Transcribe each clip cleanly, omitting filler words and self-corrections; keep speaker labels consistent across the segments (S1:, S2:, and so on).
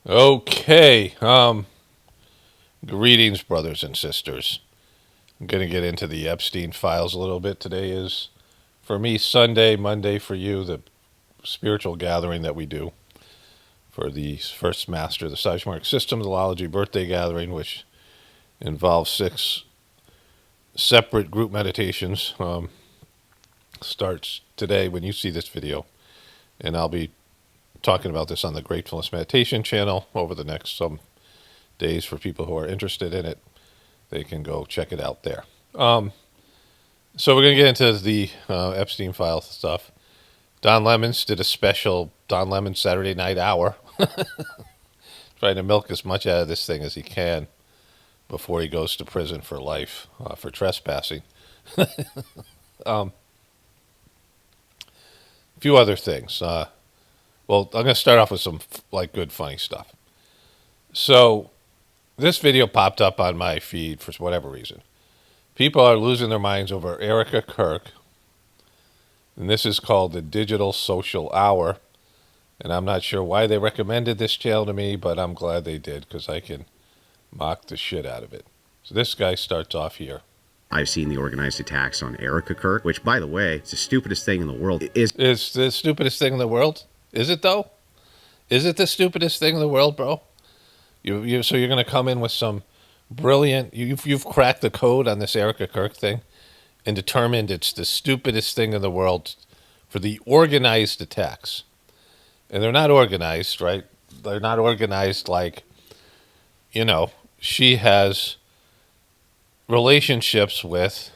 S1: Okay. Greetings, brothers and sisters. I'm going to get into the Epstein files a little bit. Today is, for me, Sunday, Monday for you, the spiritual gathering that we do for the first master of the Seismic Systemology birthday gathering, which involves 6 separate group meditations. Starts today when you see this video, and I'll be talking about this on the Gratefullness meditation channel over the next some days for people who are interested in it. They can go check it out there. So we're going to get into the Epstein file stuff. Don Lemons did a special Don Lemon Saturday Night Hour, trying to milk as much out of this thing as he can before he goes to prison for life for trespassing. A few other things. Well, I'm going to start off with some good funny stuff. So this video popped up on my feed for whatever reason. People are losing their minds over Erica Kirk, and this is called the Digital Social Hour. And I'm not sure why they recommended this channel to me, but I'm glad they did because I can mock the shit out of it. So this guy starts off here.
S2: I've seen the organized attacks on Erica Kirk, which, by the way, is the stupidest thing in the world.
S1: It's the stupidest thing in the world? Is it, though? Is it the stupidest thing in the world, bro? So you're going to come in with some brilliant... You've cracked the code on this Erica Kirk thing and determined it's the stupidest thing in the world for the organized attacks. And they're not organized, right? They're not organized like, she has relationships with...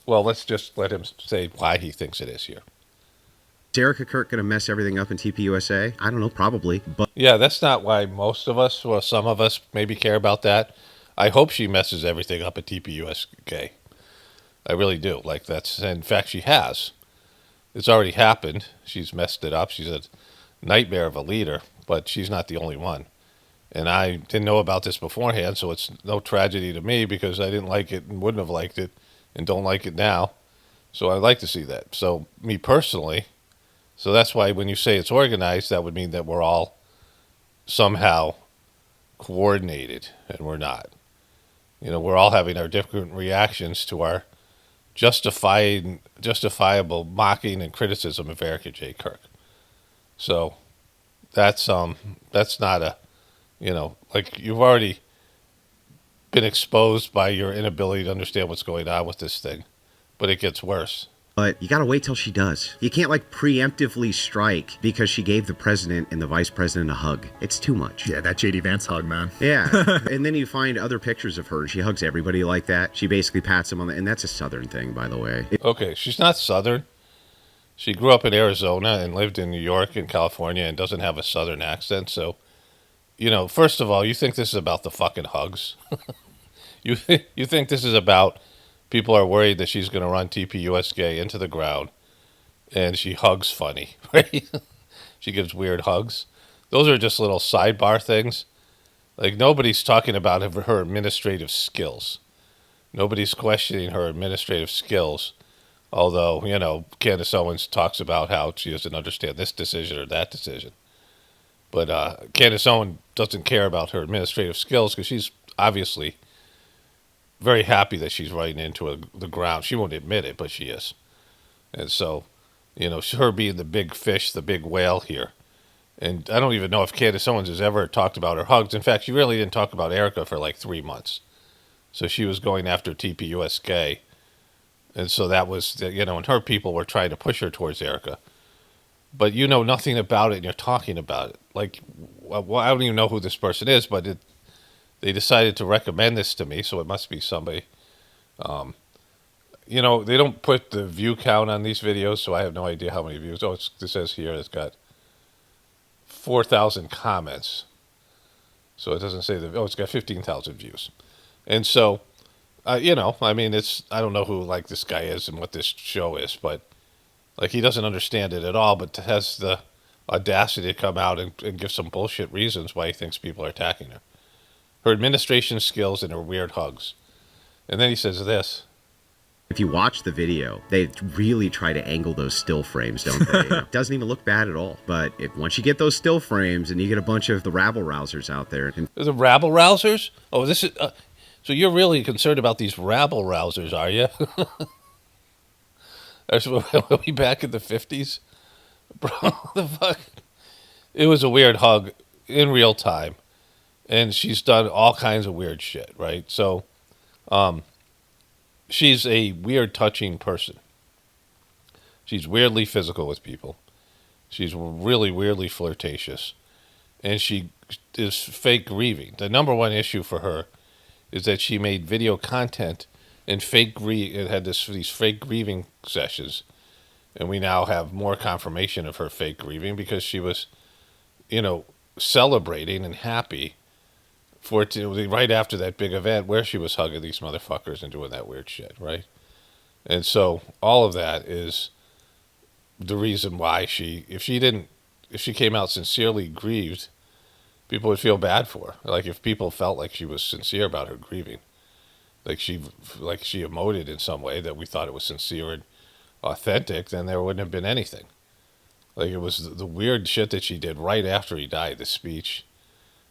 S1: Well, let's just let him say why he thinks it is here.
S2: Is Erica Kirk going to mess everything up in TPUSA? I don't know, probably. But
S1: yeah, that's not why most of us, or some of us, maybe care about that. I hope she messes everything up at TPUSK. I really do. In fact, she has. It's already happened. She's messed it up. She's a nightmare of a leader, but she's not the only one. And I didn't know about this beforehand, so it's no tragedy to me because I didn't like it and wouldn't have liked it and don't like it now. So I'd like to see that. So me personally, so that's why when you say it's organized, that would mean that we're all somehow coordinated, and we're not. We're all having our different reactions to our justifiable mocking and criticism of Erica J. Kirk. So that's not a, you've already been exposed by your inability to understand what's going on with this thing, but it gets worse.
S2: you got to wait till she does. You can't preemptively strike because she gave the president and the vice president a hug. It's too much.
S3: Yeah, that J.D. Vance hug, man.
S2: Yeah. And then you find other pictures of her. She hugs everybody like that. She basically pats them on the... And that's a Southern thing, by the way.
S1: Okay, she's not Southern. She grew up in Arizona and lived in New York and California and doesn't have a Southern accent. So, first of all, you think this is about the fucking hugs. You think this is about... People are worried that she's going to run TPUSK into the ground, and she hugs funny, right? She gives weird hugs. Those are just little sidebar things. Nobody's talking about her administrative skills. Nobody's questioning her administrative skills, although, Candace Owens talks about how she doesn't understand this decision or that decision. But Candace Owens doesn't care about her administrative skills because she's obviously... very happy that she's running into the ground. She won't admit it, but she is. And so, her being the big fish, the big whale here. And I don't even know if Candace Owens has ever talked about her hugs. In fact, she really didn't talk about Erica for 3 months. So she was going after TPUSK. And so that was, and her people were trying to push her towards Erica. But you know nothing about it and you're talking about it. Well, I don't even know who this person is, but they decided to recommend this to me, so it must be somebody. They don't put the view count on these videos, so I have no idea how many views. Oh, it says here it's got 4,000 comments. So it doesn't say it's got 15,000 views. And so, I don't know who this guy is and what this show is, but he doesn't understand it at all, but has the audacity to come out and give some bullshit reasons why he thinks people are attacking her. Her administration skills and her weird hugs. And then he says this.
S2: If you watch the video, they really try to angle those still frames, don't they? It doesn't even look bad at all. But once you get those still frames and you get a bunch of the rabble rousers out there, and
S1: The rabble rousers? Oh, this is. So you're really concerned about these rabble rousers, are you? Are we back in the 50s? Bro, the fuck? It was a weird hug in real time. And she's done all kinds of weird shit, right? So she's a weird touching person. She's weirdly physical with people. She's really weirdly flirtatious. And she is fake grieving. The number one issue for her is that she made video content and it had these fake grieving sessions. And we now have more confirmation of her fake grieving because she was, celebrating and happy for it to, right after that big event where she was hugging these motherfuckers and doing that weird shit, right? And so all of that is the reason why if she came out sincerely grieved, people would feel bad for her. Like if people felt like she was sincere about her grieving, like she emoted in some way that we thought it was sincere and authentic, then there wouldn't have been anything. Like it was the weird shit that she did right after he died, the speech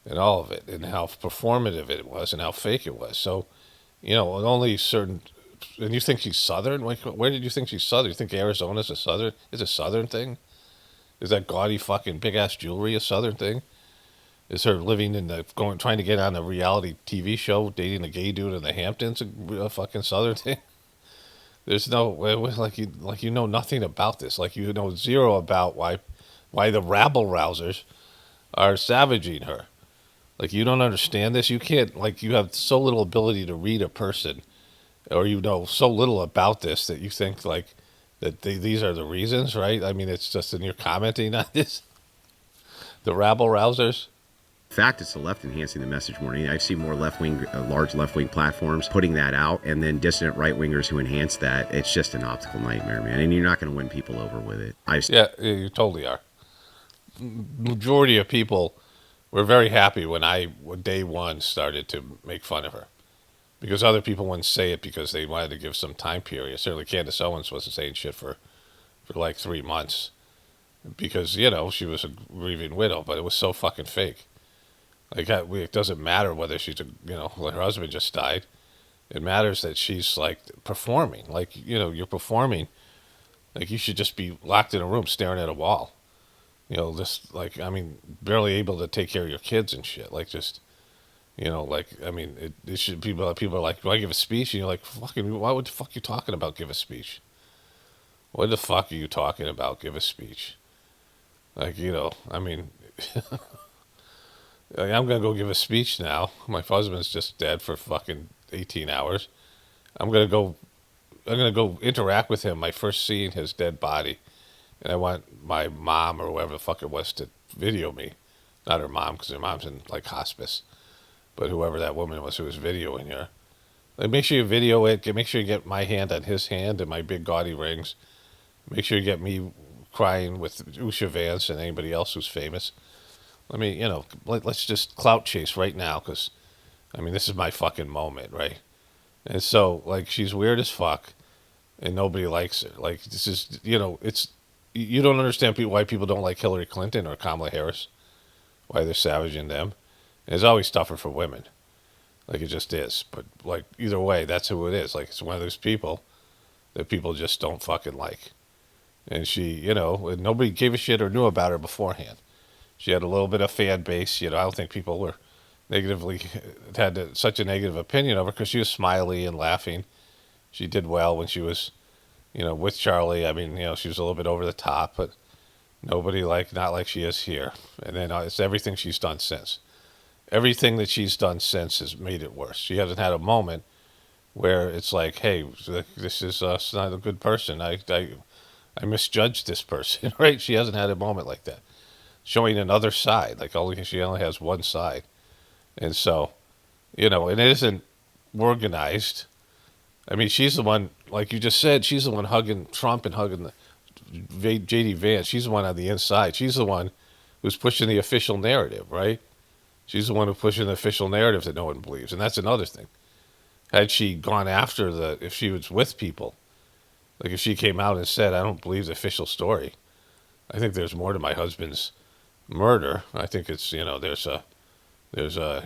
S1: and all of it, and how performative it was and how fake it was. So, only certain. And you think she's Southern? Like, where did you think she's Southern? You think Arizona's is a Southern thing? Is that gaudy fucking big ass jewelry a Southern thing? Is her living trying to get on a reality TV show, dating a gay dude in the Hamptons, a fucking Southern thing? There's no like you know nothing about this. Like you know zero about why the rabble rousers are savaging her. Like you don't understand this. You can't you have so little ability to read a person, or you know so little about this that you think that these are the reasons, right? I mean, it's just in your commenting on this. The rabble rousers.
S2: in fact, it's the left enhancing the message more. I've seen more large left-wing platforms putting that out, and then dissident right-wingers who enhance that. It's just an optical nightmare, man. And you're not going to win people over with it.
S1: Yeah, you totally are. Majority of people were very happy when day one started to make fun of her, because other people wouldn't say it because they wanted to give some time period. Certainly, Candace Owens wasn't saying shit for like 3 months because she was a grieving widow, but it was so fucking fake. Like it doesn't matter whether she's her husband just died. It matters that she's performing. You're performing. Like you should just be locked in a room staring at a wall. Barely able to take care of your kids and shit. It should people are like, do I give a speech? And you're like, fucking, why would the fuck you talking about? Give a speech. What the fuck are you talking about? Give a speech. I'm gonna go give a speech now. My husband's just dead for fucking 18 hours. I'm gonna go interact with him. My first seeing his dead body, and I want my mom or whoever the fuck it was to video me. Not her mom, because her mom's in hospice, but whoever that woman was who was videoing her. Make sure you video it. Make sure you get my hand on his hand and my big gaudy rings. Make sure you get me crying with Usha Vance and anybody else who's famous. Let's just clout chase right now, because, this is my fucking moment, right? And so, she's weird as fuck, and nobody likes her. This is, you don't understand why people don't like Hillary Clinton or Kamala Harris, why they're savaging them. And it's always tougher for women. It just is. But, either way, that's who it is. It's one of those people that people just don't fucking like. And she, and nobody gave a shit or knew about her beforehand. She had a little bit of fan base. I don't think people were such a negative opinion of her because she was smiley and laughing. She did well when she was, with Charlie. She was a little bit over the top, but nobody not like she is here. And then it's everything she's done since. Everything that she's done since has made it worse. She hasn't had a moment where it's like, hey, this is not a good person. I misjudged this person, right? She hasn't had a moment like that. Showing another side, she only has one side. And so, and it isn't organized. She's the one, like you just said, she's the one hugging Trump and hugging J.D. Vance. She's the one on the inside. She's the one who's pushing the official narrative, right? She's the one who's pushing the official narrative that no one believes. And that's another thing. had she gone after if she was with people, like if she came out and said, I don't believe the official story. I think there's more to my husband's murder. I think it's, there's a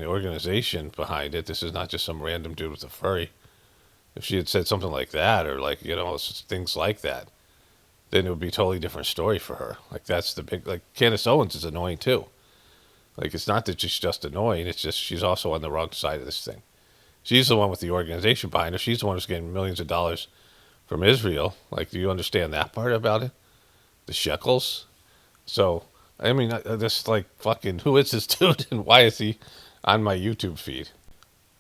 S1: organization behind it. This is not just some random dude with a furry. If she had said something like that, or like, things like that, then it would be a totally different story for her. Like that's the big, like Candace Owens is annoying too. Like it's not that she's just annoying, it's just she's also on the wrong side of this thing. She's the one with the organization behind her. She's the one who's getting millions of dollars from Israel. Like, do you understand that part about it? The shekels. So, I mean, this like fucking who is this dude and why is he on my YouTube feed?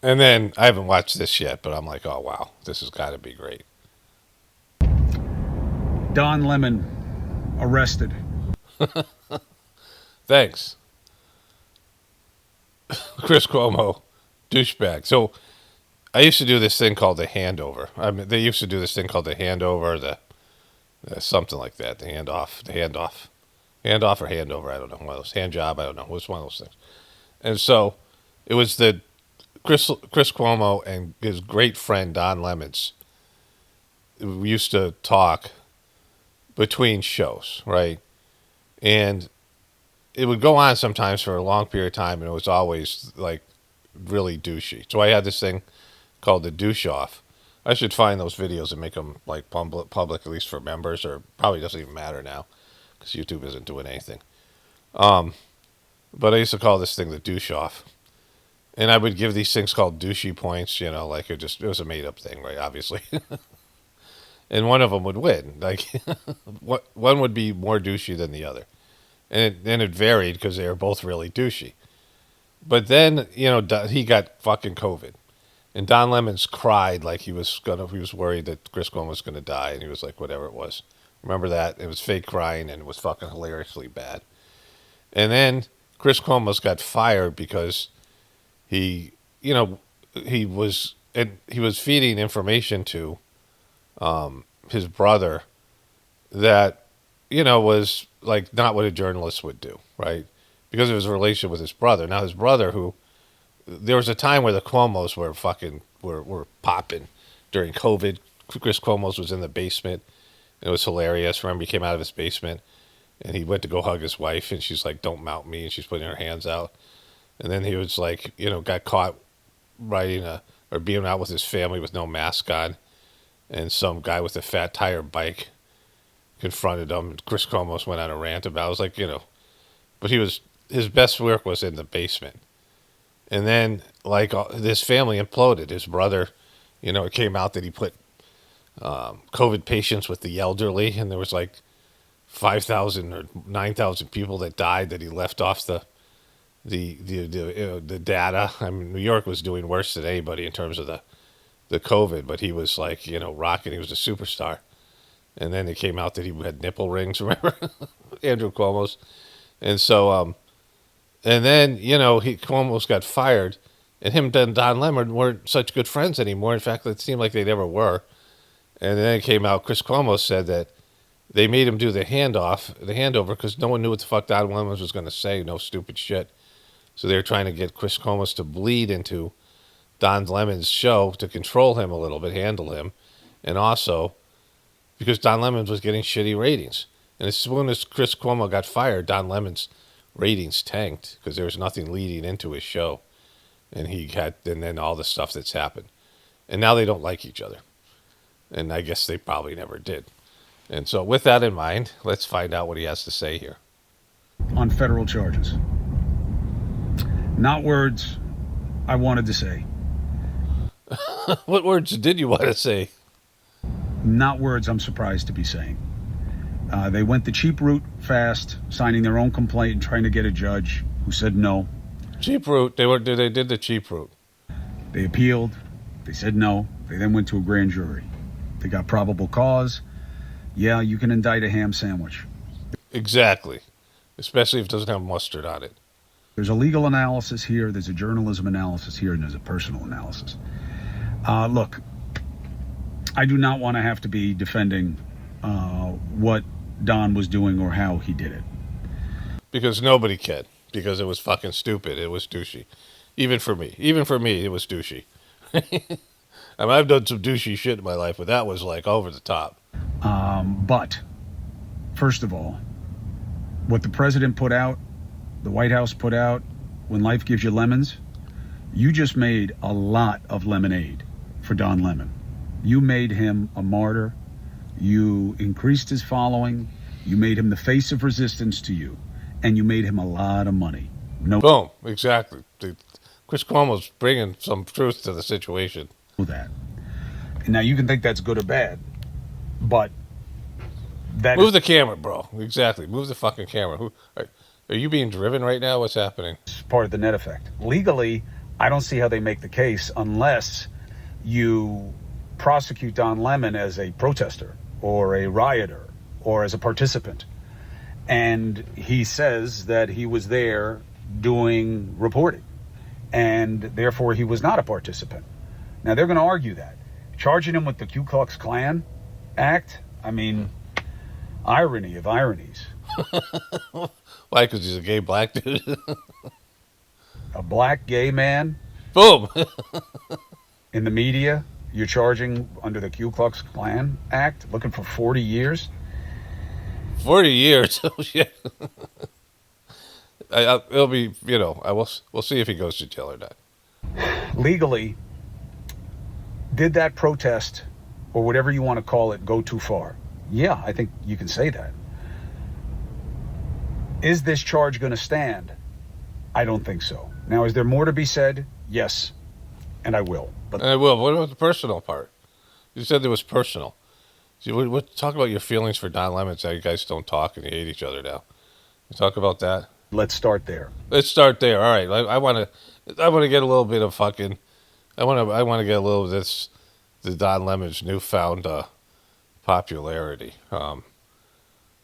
S1: And then I haven't watched this yet, but I'm like, oh wow, this has got to be great.
S3: Don Lemon arrested.
S1: Thanks, Chris Cuomo, douchebag. So I used to do this thing called the handover. I mean, they used to do this thing called the handover, the something like that, the handoff or handover. I don't know. One of those hand job. I don't know. It was one of those things. And so it was the Chris Cuomo and his great friend Don Lemons. We used to talk between shows, right? And it would go on sometimes for a long period of time, and it was always like really douchey. So I had this thing called the douche off. I should find those videos and make them like public at least for members, or probably doesn't even matter now because YouTube isn't doing anything. But I used to call this thing the douche off, and I would give these things called douchey points. Like it was a made up thing, right? Obviously, and one of them would win. Like one would be more douchey than the other, and it varied because they were both really douchey. But then he got fucking COVID. And Don Lemons cried like he was worried that Chris Cuomo was gonna die, and he was like, whatever it was. Remember that? It was fake crying, and it was fucking hilariously bad. And then Chris Cuomo's got fired because he, he was feeding information to his brother that, was like not what a journalist would do, right? Because of his relation with his brother. Now his brother, who there was a time where the Cuomos were popping during COVID. Chris Cuomo's was in the basement. It was hilarious. Remember, he came out of his basement and he went to go hug his wife, and she's like, "Don't mount me," and she's putting her hands out. And then he was like, got caught riding or being out with his family with no mask on, and some guy with a fat tire bike confronted him. And Chris Cuomo went on a rant about. It was like, but his best work was in the basement. And then, like, this family imploded. His brother, it came out that he put COVID patients with the elderly, and there was like 5,000 or 9,000 people that died that he left off the data. I mean, New York was doing worse than anybody in terms of the COVID, but he was like, rocking. He was a superstar. And then it came out that he had nipple rings. Remember, Andrew Cuomo's, and so and then, he almost got fired, and him and Don Lemon weren't such good friends anymore. In fact, it seemed like they never were. And then it came out, Chris Cuomo said that they made him do the handover, because no one knew what the fuck Don Lemon was going to say, no stupid shit. So they were trying to get Chris Cuomo to bleed into Don Lemon's show to control him a little bit, handle him, and also because Don Lemon was getting shitty ratings. And as soon as Chris Cuomo got fired, Don Lemon's ratings tanked because there was nothing leading into his show, and then all the stuff that's happened, and now they don't like each other, and I guess they probably never did. And so with that in mind, let's find out what he has to say here
S3: On federal charges. Not words I wanted to say.
S1: What words did you want to say?
S3: Not words I'm surprised to be saying. They went the cheap route fast, signing their own complaint and trying to get a judge who said no.
S1: Cheap route. They did the cheap route.
S3: They appealed. They said no. They then went to a grand jury. They got probable cause. Yeah, you can indict a ham sandwich.
S1: Exactly. Especially if it doesn't have mustard on it.
S3: There's a legal analysis here, there's a journalism analysis here, and there's a personal analysis. Look, I do not want to have to be defending what Don was doing or how he did it.
S1: Because nobody can. Because it was fucking stupid. It was douchey. Even for me, it was douchey. I mean, I've done some douchey shit in my life, but that was like over the top.
S3: But first of all, what the president put out, the White House put out, when life gives you lemons, you just made a lot of lemonade for Don Lemon. You made him a martyr. You increased his following. You made him the face of resistance to you. And you made him a lot of money. No,
S1: Boom, exactly. Chris Cuomo's bringing some truth to the situation.
S3: that. Now you can think that's good or bad, but that
S1: Move the camera, bro. Exactly. Move the fucking camera. Are you being driven right now? What's happening?
S3: is part of the net effect. Legally, I don't see how they make the case unless you prosecute Don Lemon as a protester or a rioter or as a participant. And he says that he was there doing reporting, and therefore he was not a participant. Now they're going to argue that. Charging him with the Ku Klux Klan Act, I mean, irony of ironies.
S1: Why? Because he's a gay black dude?
S3: A black gay man
S1: Boom.
S3: in the media, you're charging under the Ku Klux Klan Act, looking for 40 years.
S1: 40 years. Oh, shit. It'll be, we'll see if he goes to jail or not.
S3: Legally, did that protest, or whatever you want to call it, go too far? Yeah, I think you can say that. Is this charge going to stand? I don't think so. Now, is there more to be said? Yes, and I will. But
S1: And I will. What about the personal part? You said it was personal. Talk about your feelings for Don Lemon. How you guys don't talk and you hate each other now. You talk about that.
S3: let's start there.
S1: Let's start there. All right. I want to get a little bit of fucking. I want to get a little of this. The Don Lemon's newfound popularity.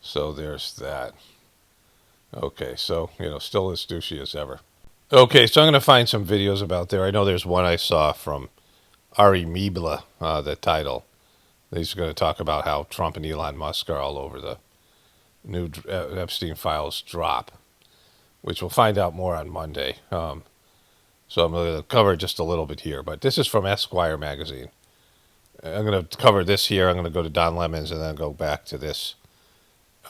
S1: So there's that. Okay. So still as douchey as ever. Okay. So I'm going to find some videos about there. I know there's one I saw from Ari Mibla. The title. He's going to talk about how Trump and Elon Musk are all over the new Epstein files drop, which we'll find out more on Monday. So I'm going to cover just a little bit here, but this is from Esquire magazine. I'm going to cover this here. I'm going to go to Don Lemon's and then go back to this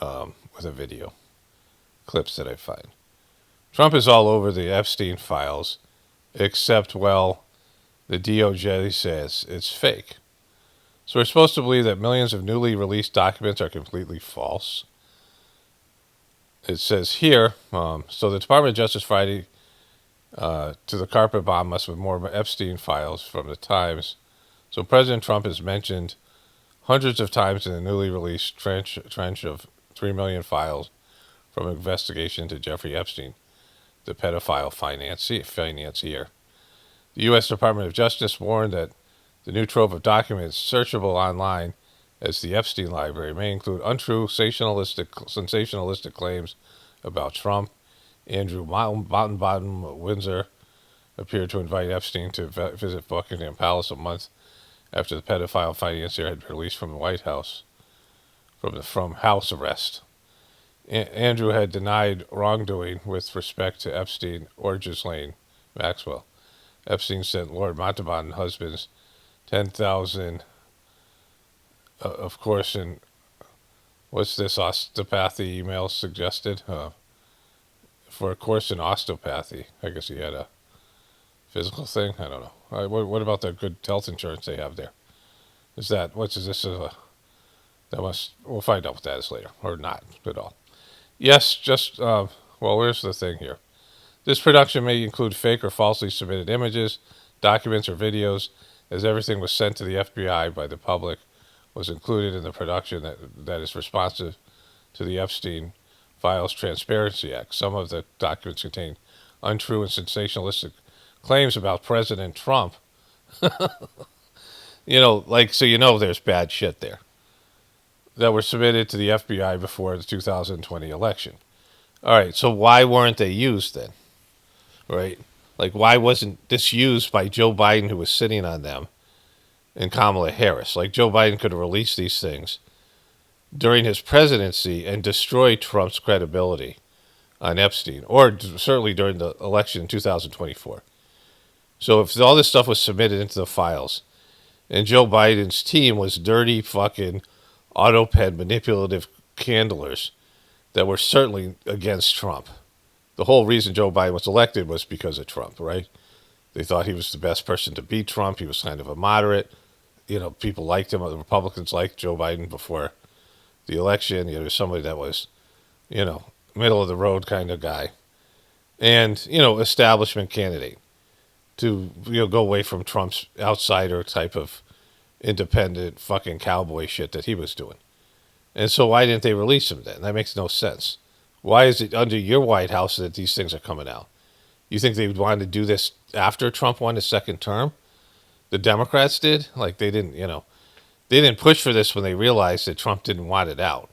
S1: with a video clips that I find. Trump is all over the Epstein files, except, well, the DOJ says it's fake. So we're supposed to believe that millions of newly released documents are completely false. It says here, so the Department of Justice Friday to the carpet bomb us with more Epstein files from the Times. So President Trump is mentioned hundreds of times in the newly released trench of 3 million files from investigation into Jeffrey Epstein, the pedophile financier. The U.S. Department of Justice warned that the new trove of documents searchable online as the Epstein Library may include untrue, sensationalistic claims about Trump. Andrew Bottenbottom Windsor appeared to invite Epstein to visit Buckingham Palace a month after the pedophile financier had been released from the White House from house arrest. Andrew had denied wrongdoing with respect to Epstein or Ghislaine Maxwell. Epstein sent Lord Mountbatten husbands 10,000, of course, and what's this osteopathy email suggested? For a course in osteopathy. I guess he had a physical thing. I don't know. What about the good health insurance they have there? We'll find out what that is later, or not at all. Yes, where's the thing here? This production may include fake or falsely submitted images, documents, or videos, as everything was sent to the FBI by the public was included in the production that is responsive to the Epstein Files Transparency Act. Some of the documents contain untrue and sensationalistic claims about President Trump. There's bad shit there that were submitted to the FBI before the 2020 election. All right, so why weren't they used then? Right? Like, why wasn't this used by Joe Biden, who was sitting on them, and Kamala Harris? Like, Joe Biden could have released these things during his presidency and destroy Trump's credibility on Epstein, or certainly during the election in 2024. So if all this stuff was submitted into the files, And Joe Biden's team was dirty fucking auto-pen manipulative candlers that were certainly against Trump. The whole reason Joe Biden was elected was because of Trump, right? They thought he was the best person to beat Trump. He was kind of a moderate. People liked him. The Republicans liked Joe Biden before the election. He was somebody that was, middle of the road kind of guy. And, establishment candidate to, go away from Trump's outsider type of independent fucking cowboy shit that he was doing. And so why didn't they release him then? That makes no sense. Why is it under your White House that these things are coming out? You think they wanted to do this after Trump won his second term? The Democrats did? Like they didn't, they didn't push for this when they realized that Trump didn't want it out.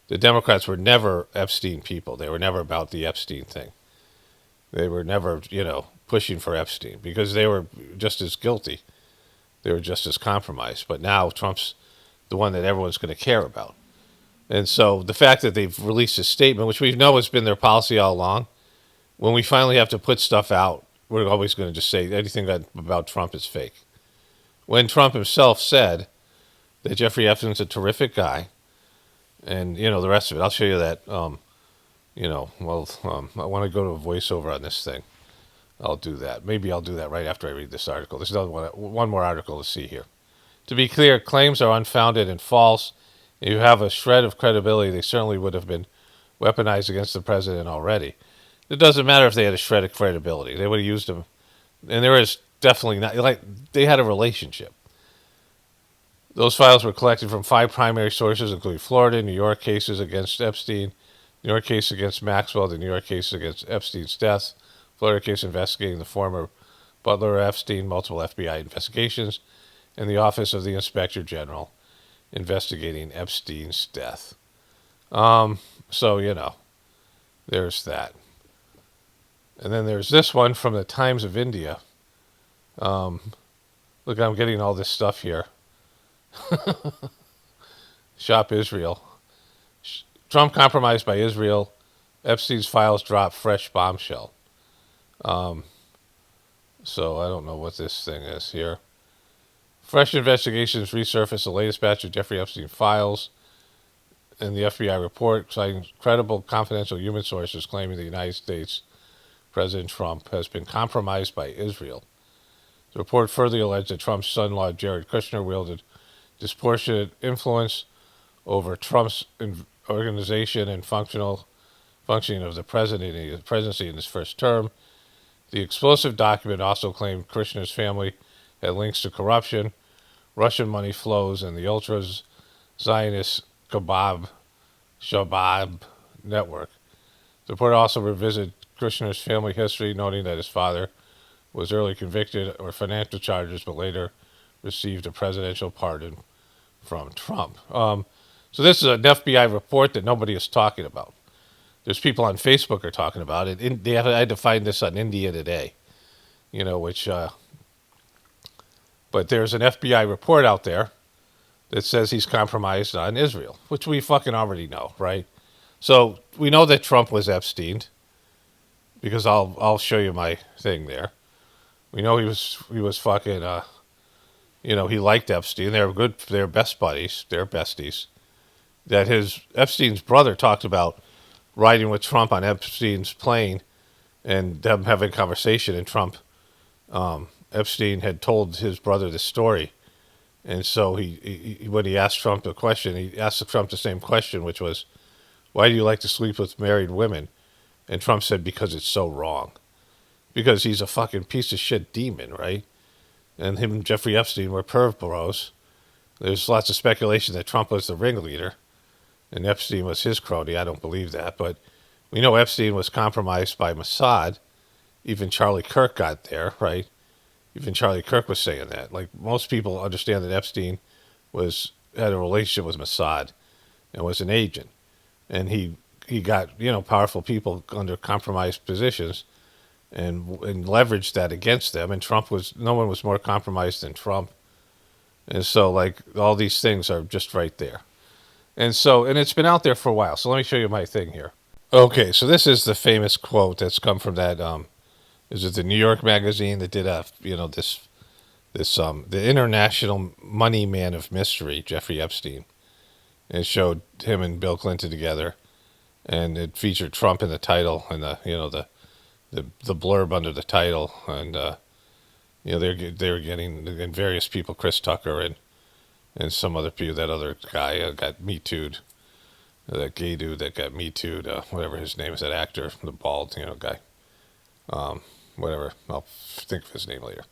S1: The Democrats were never Epstein people. They were never about the Epstein thing. They were never, pushing for Epstein because they were just as guilty. They were just as compromised. But now Trump's the one that everyone's going to care about. And so the fact that they've released a statement, which we know has been their policy all along, when we finally have to put stuff out, we're always going to just say anything about Trump is fake. When Trump himself said that Jeffrey Epstein's a terrific guy, and, the rest of it, I'll show you that, I want to go to a voiceover on this thing. I'll do that. Maybe I'll do that right after I read this article. There's another one more article to see here. To be clear, claims are unfounded and false. If you have a shred of credibility, they certainly would have been weaponized against the president already. It doesn't matter if they had a shred of credibility. They would have used them. And there is definitely not, like, they had a relationship. Those files were collected from 5 primary sources, including Florida, New York cases against Epstein, New York case against Maxwell, the New York case against Epstein's death, Florida case investigating the former butler Epstein, multiple FBI investigations, and the Office of the Inspector General investigating Epstein's death. So, there's that. And then there's this one from the Times of India. Look, I'm getting all this stuff here. Shop Israel. Trump compromised by Israel. Epstein's files drop fresh bombshell. So I don't know what this thing is here. Fresh investigations resurface the latest batch of Jeffrey Epstein files. In the FBI report, citing credible confidential human sources claiming the United States President Trump has been compromised by Israel. The report further alleged that Trump's son-in-law Jared Kushner wielded disproportionate influence over Trump's organization and functioning of the presidency in his first term. The explosive document also claimed Kushner's family had links to corruption, Russian money flows, and the ultra-Zionist Shabab network. The report also revisited Kushner's family history, noting that his father was early convicted of financial charges, but later received a presidential pardon from Trump. So this is an FBI report that nobody is talking about. There's people on Facebook are talking about it. I had to find this on India Today, but there's an FBI report out there that says he's compromised on Israel, which we fucking already know, right? So we know that Trump was Epsteined, because I'll show you my thing there. We know he was fucking he liked Epstein. They were good. They're best buddies. They're besties. That Epstein's brother talked about riding with Trump on Epstein's plane and them having a conversation. And Epstein had told his brother the story. And so he when he asked Trump the question, he asked Trump the same question, which was, why do you like to sleep with married women? And Trump said, because it's so wrong. Because he's a fucking piece of shit demon, right? And him and Jeffrey Epstein were perv bros. There's lots of speculation that Trump was the ringleader and Epstein was his crony. I don't believe that. But we know Epstein was compromised by Mossad. Even Charlie Kirk got there, right? Even Charlie Kirk was saying that. Like, most people understand that Epstein had a relationship with Mossad and was an agent. And he got, powerful people under compromised positions and leveraged that against them. And no one was more compromised than Trump. And so, like, all these things are just right there. And it's been out there for a while. So let me show you my thing here. Okay, so this is the famous quote that's come from that, is it the New York magazine that did this the international money man of mystery, Jeffrey Epstein. It showed him and Bill Clinton together, and it featured Trump in the title and the blurb under the title, and they were getting, and various people, Chris Tucker and some other people, that other guy got Me Too'd, that gay dude that got Me Too'd, whatever his name is, that actor, the bald guy, whatever, I'll think of his name later.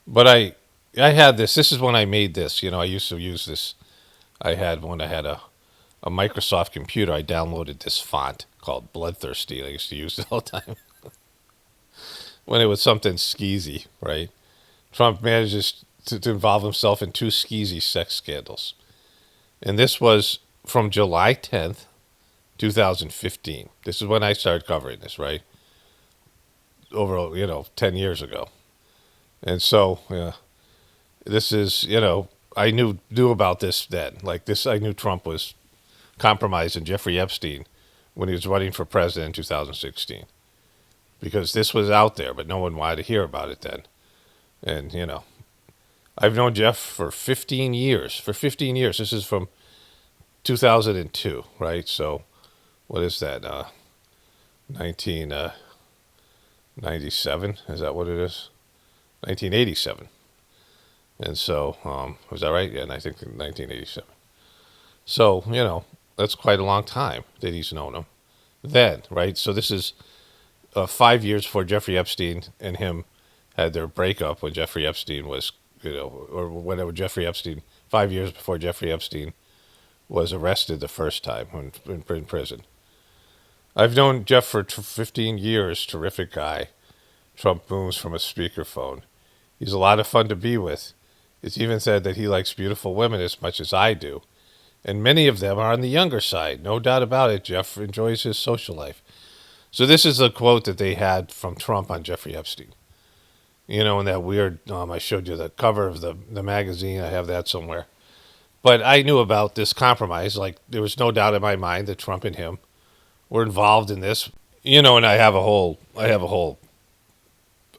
S1: But I had this. This is when I made this. I used to use this. When I had a Microsoft computer, I downloaded this font called Bloodthirsty. I used to use it all the time when it was something skeezy, right? Trump manages to involve himself in 2 skeezy sex scandals. And this was from July 10th, 2015. This is when I started covering this, right? Over, 10 years ago. And so, this is, I knew about this then. Like this, I knew Trump was compromising Jeffrey Epstein when he was running for president in 2016. Because this was out there, but no one wanted to hear about it then. And, I've known Jeff for 15 years. For 15 years. This is from 2002, right? So, what is that? 1997? Is that what it is? 1987. And so, was that right? Yeah, and I think 1987. So, that's quite a long time that he's known him then, right? So this is 5 years before Jeffrey Epstein and him had their breakup, when Jeffrey Epstein was, or whenever Jeffrey Epstein, 5 years before Jeffrey Epstein was arrested the first time when in prison. I've known Jeff for 15 years, terrific guy. Trump booms from a speakerphone. He's a lot of fun to be with. It's even said that he likes beautiful women as much as I do. And many of them are on the younger side. No doubt about it, Jeff enjoys his social life. So this is a quote that they had from Trump on Jeffrey Epstein. In that weird, I showed you the cover of the magazine. I have that somewhere. But I knew about this compromise. Like, there was no doubt in my mind that Trump and him were involved in this. And I have a whole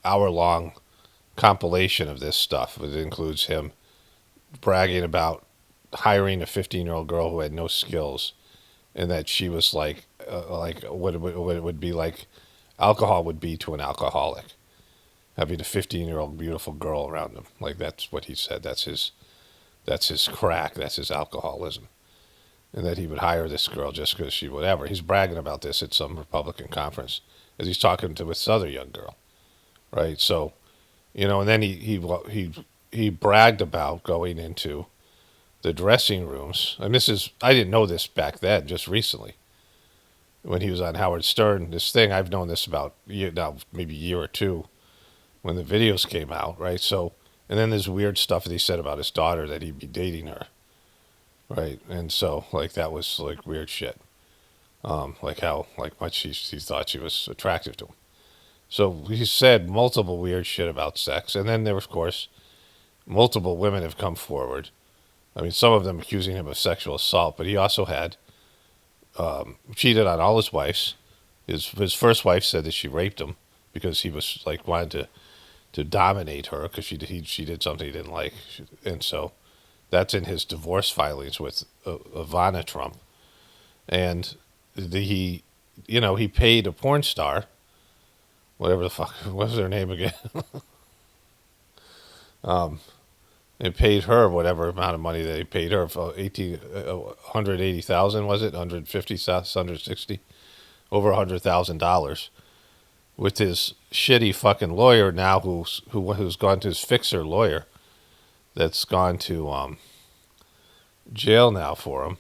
S1: hour-long compilation of this stuff. It includes him bragging about hiring a 15-year-old girl who had no skills, and that she was like what it would be like alcohol would be to an alcoholic, having a 15-year-old beautiful girl around him. Like, that's what he said. That's his crack. That's his alcoholism. And that he would hire this girl just because she whatever. He's bragging about this at some Republican conference as he's talking to this other young girl, right? So, and then he bragged about going into the dressing rooms. And I didn't know this back then, just recently, when he was on Howard Stern. This thing, I've known this about maybe a year or two, when the videos came out, right? So, and then there's weird stuff that he said about his daughter, that he'd be dating her, right? And so, like, that was like weird shit. Like how much he thought she was attractive to him. So he said multiple weird shit about sex. And then there was, of course, multiple women have come forward. I mean, some of them accusing him of sexual assault, but he also had cheated on all his wives. His first wife said that she raped him because he was like wanted to dominate her because she did something he didn't like, and so that's in his divorce filings with Ivana Trump. And he paid a porn star, whatever the fuck, what was her name again? It paid her whatever amount of money that he paid her, for 180,000, was it? 150, 160, over $100,000, with his shitty fucking lawyer now, who's gone to his fixer lawyer, that's gone to jail now for him,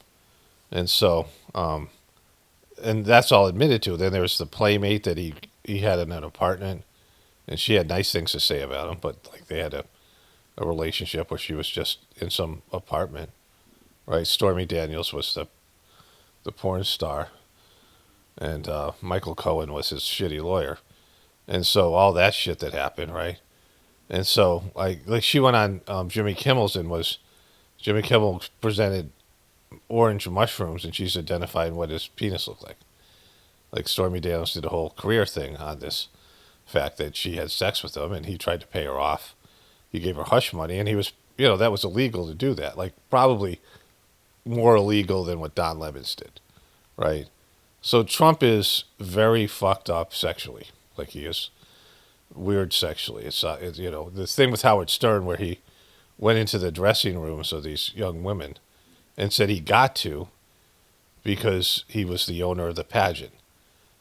S1: and so and that's all admitted to. Then there's the playmate that he had in an apartment, and she had nice things to say about him, but like they had a relationship where she was just in some apartment, right? Stormy Daniels was the porn star, and Michael Cohen was his shitty lawyer, and so all that shit that happened, right? And so like she went on Jimmy Kimmel's, and Jimmy Kimmel presented orange mushrooms, and she's identifying what his penis looked like. Like Stormy Daniels did a whole career thing on this fact that she had sex with him, and he tried to pay her off he gave her hush money, and he was, that was illegal to do that. Like probably more illegal than what Don Lemons did, right? So Trump is very fucked up sexually, like he is weird sexually. It's the thing with Howard Stern where he went into the dressing rooms of these young women and said he got to because he was the owner of the pageant.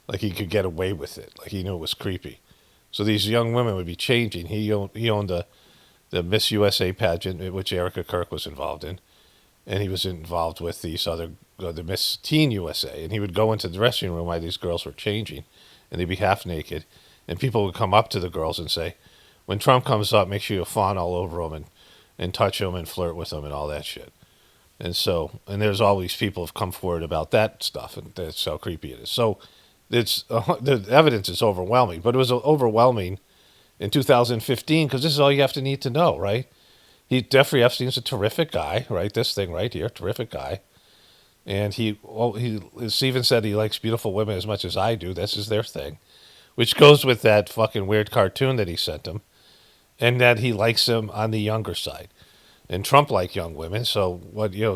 S1: Like he could get away with it. Like he knew it was creepy. So these young women would be changing. He owned the Miss USA pageant, which Erica Kirk was involved in, and he was involved with these other the Miss Teen USA. And he would go into the dressing room while these girls were changing, and they'd be half naked, and people would come up to the girls and say, "When Trump comes up, make sure you fawn all over him and touch him and flirt with him and all that shit." And there's all these people have come forward about that stuff, and that's how creepy it is. So the evidence is overwhelming, but it was overwhelming in 2015 because this is all you have to need to know, right? Jeffrey Epstein's a terrific guy, right? This thing right here, terrific guy, and he Steven said he likes beautiful women as much as I do. This is their thing, which goes with that fucking weird cartoon that he sent him, and that he likes them on the younger side. And Trump liked young women, so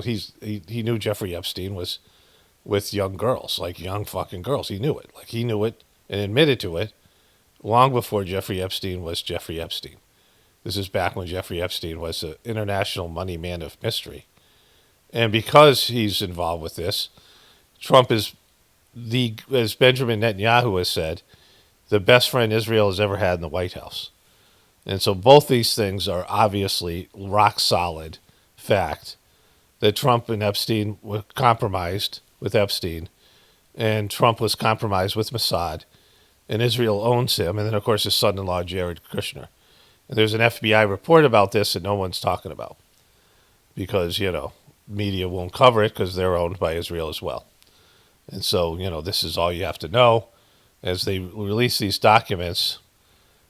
S1: he knew Jeffrey Epstein was with young girls, like young fucking girls. He knew it. Like he knew it and admitted to it long before Jeffrey Epstein was Jeffrey Epstein. This is back when Jeffrey Epstein was an international money man of mystery. And because he's involved with this, Trump is as Benjamin Netanyahu has said, the best friend Israel has ever had in the White House. And so both these things are obviously rock solid fact that Trump and Epstein were compromised with Epstein, and Trump was compromised with Mossad, and Israel owns him, and then, of course, his son-in-law, Jared Kushner. And there's an FBI report about this that no one's talking about because, media won't cover it because they're owned by Israel as well. And so, this is all you have to know as they release these documents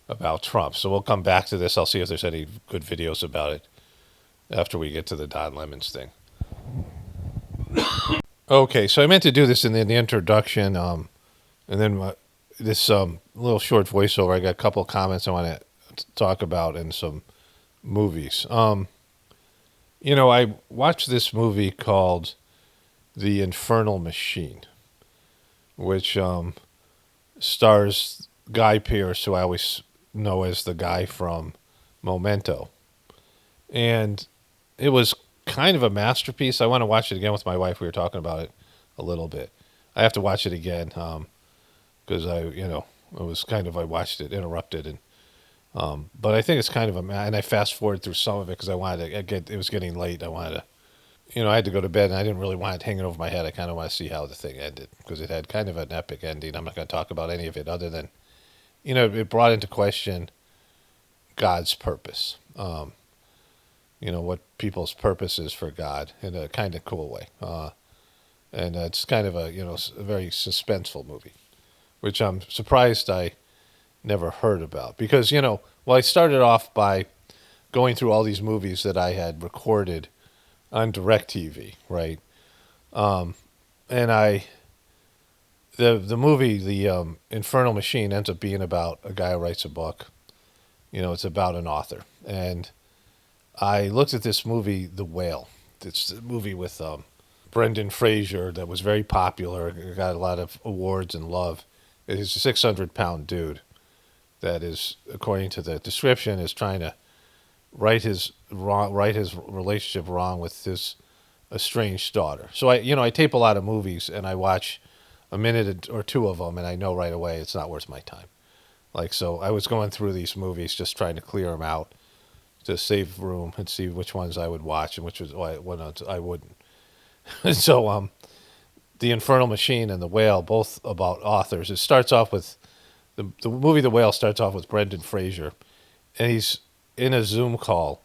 S1: about Trump. So we'll come back to this. I'll see if there's any good videos about it after we get to the Don Lemons thing. Okay, so I meant to do this in the introduction, and then this little short voiceover. I got a couple of comments I want to talk about and some movies. I watched this movie called The Infernal Machine, which stars Guy Pearce, who I always know as the guy from Memento. And it was kind of a masterpiece. I want to watch it again with my wife. We were talking about it a little bit. I have to watch it again because I watched it interrupted, and but I think it's kind of and I fast forward through some of it because I wanted to it was getting late. I wanted to, I had to go to bed, and I didn't really want it hanging over my head. I kind of want to see how the thing ended because it had kind of an epic ending. I'm not going to talk about any of it other than, it brought into question God's purpose. What people's purpose is for God in a kind of cool way. And it's kind of a very suspenseful movie, which I'm surprised I never heard about. Because, I started off by going through all these movies that I had recorded on DirecTV, right? And the movie, The Infernal Machine, ends up being about a guy who writes a book. It's about an author. And I looked at this movie, The Whale. It's a movie with Brendan Fraser that was very popular. It got a lot of awards and love. He's a 600-pound dude that is, according to the description, is trying to right his relationship wrong with his estranged daughter. So I tape a lot of movies and I watch a minute or two of them and I know right away it's not worth my time. So I was going through these movies just trying to clear them out to save room and see which ones I would watch and which ones I wouldn't. So The Infernal Machine and The Whale, both about authors. It starts off with the movie The Whale starts off with Brendan Fraser, and he's in a Zoom call,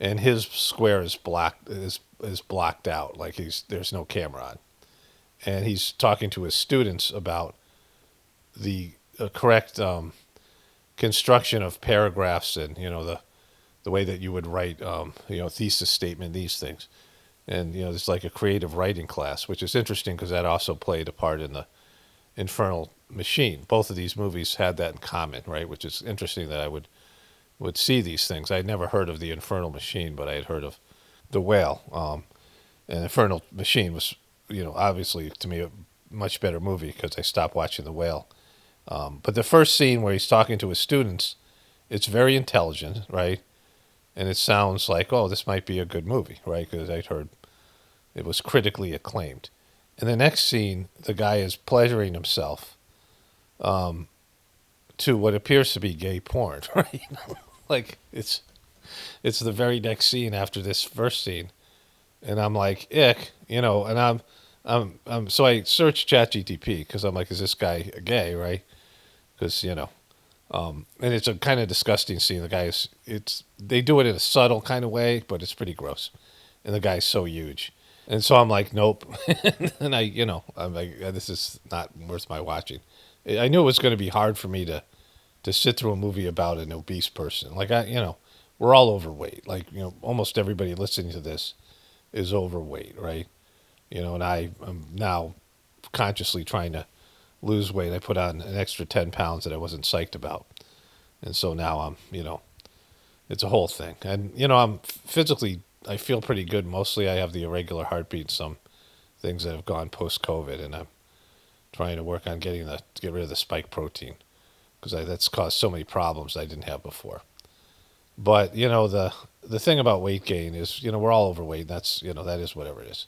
S1: and his square is blocked out, like there's no camera on, and he's talking to his students about the correct construction of paragraphs and the way that you would write thesis statement, these things. And, it's like a creative writing class, which is interesting because that also played a part in the Infernal Machine. Both of these movies had that in common, right? Which is interesting that I would would see these things. I'd never heard of the Infernal Machine, but I had heard of the Whale. And Infernal Machine was, obviously to me a much better movie because I stopped watching the Whale. But the first scene where he's talking to his students, it's very intelligent, right? And it sounds like, oh, this might be a good movie, right? Because I'd heard it was critically acclaimed. And the next scene, the guy is pleasuring himself to what appears to be gay porn, right? Like it's the very next scene after this first scene, and I'm like, ick, and so I searched ChatGTP because I'm like, is this guy gay, right? Because and it's a kind of disgusting scene. The guy's they do it in a subtle kind of way, but it's pretty gross, and the guy's so huge. And so I'm like, nope. And I'm like, this is not worth my watching. I knew it was going to be hard for me to sit through a movie about an obese person. Like we're all overweight. Like, almost everybody listening to this is overweight, right? And I am now consciously trying to lose weight. I put on an extra 10 pounds that I wasn't psyched about. And so now it's a whole thing. And, I'm physically, I feel pretty good. Mostly I have the irregular heartbeat, some things that have gone post-COVID, and I'm trying to work on get rid of the spike protein because that's caused so many problems I didn't have before. But, the thing about weight gain is, we're all overweight. That's, that is whatever it is.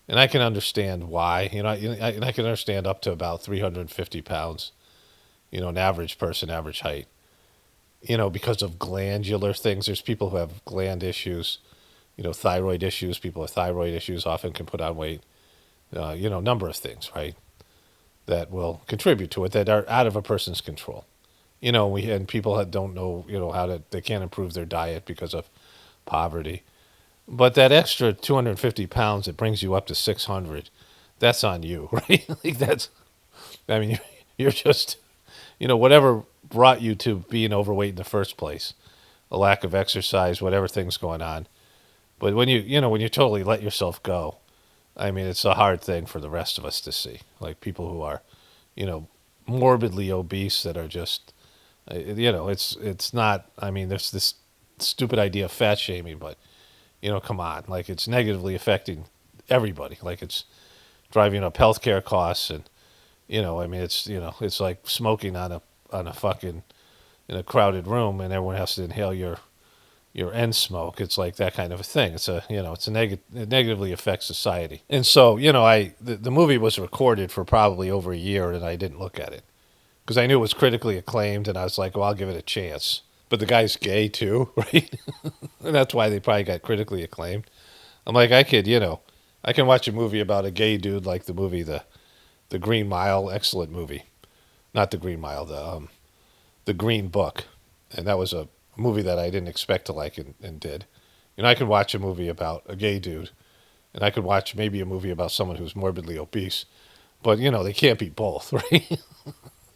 S1: And I can understand why, I can understand up to about 350 pounds, an average person, average height, because of glandular things. There's people who have gland issues, thyroid issues. People with thyroid issues often can put on weight, number of things, right, that will contribute to it that are out of a person's control. And people that don't know, they can't improve their diet because of poverty. But that extra 250 pounds that brings you up to 600, that's on you, right? Like you're just, whatever brought you to being overweight in the first place, a lack of exercise, whatever thing's going on. But when when you totally let yourself go, it's a hard thing for the rest of us to see. Like people who are, morbidly obese that are just, it's not, there's this stupid idea of fat shaming, but come on, like it's negatively affecting everybody. Like it's driving up healthcare costs, and it's like smoking on a fucking in a crowded room, and everyone has to inhale your end smoke. It's like that kind of a thing. It negatively affects society. And so the movie was recorded for probably over a year, and I didn't look at it because I knew it was critically acclaimed, and I was like, well, I'll give it a chance. But the guy's gay too, right? And that's why they probably got critically acclaimed. I'm like, I can watch a movie about a gay dude like the movie the Green Mile, excellent movie, not the Green Mile, the Green Book, and that was a movie that I didn't expect to like and did. I could watch a movie about a gay dude, and I could watch maybe a movie about someone who's morbidly obese, but they can't be both, right?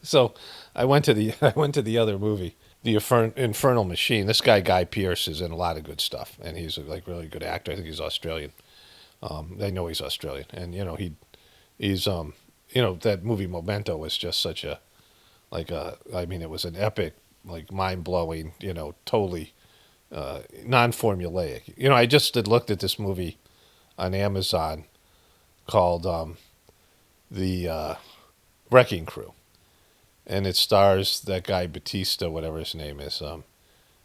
S1: So I went to the other movie, the Infernal Machine. This Guy Pearce is in a lot of good stuff, and he's a really good actor. I think he's Australian. I know he's Australian, and he's that movie Memento was just such a it was an epic, like mind blowing, totally non-formulaic. I just had looked at this movie on Amazon called the Wrecking Crew. And it stars that guy Batista, whatever his name is.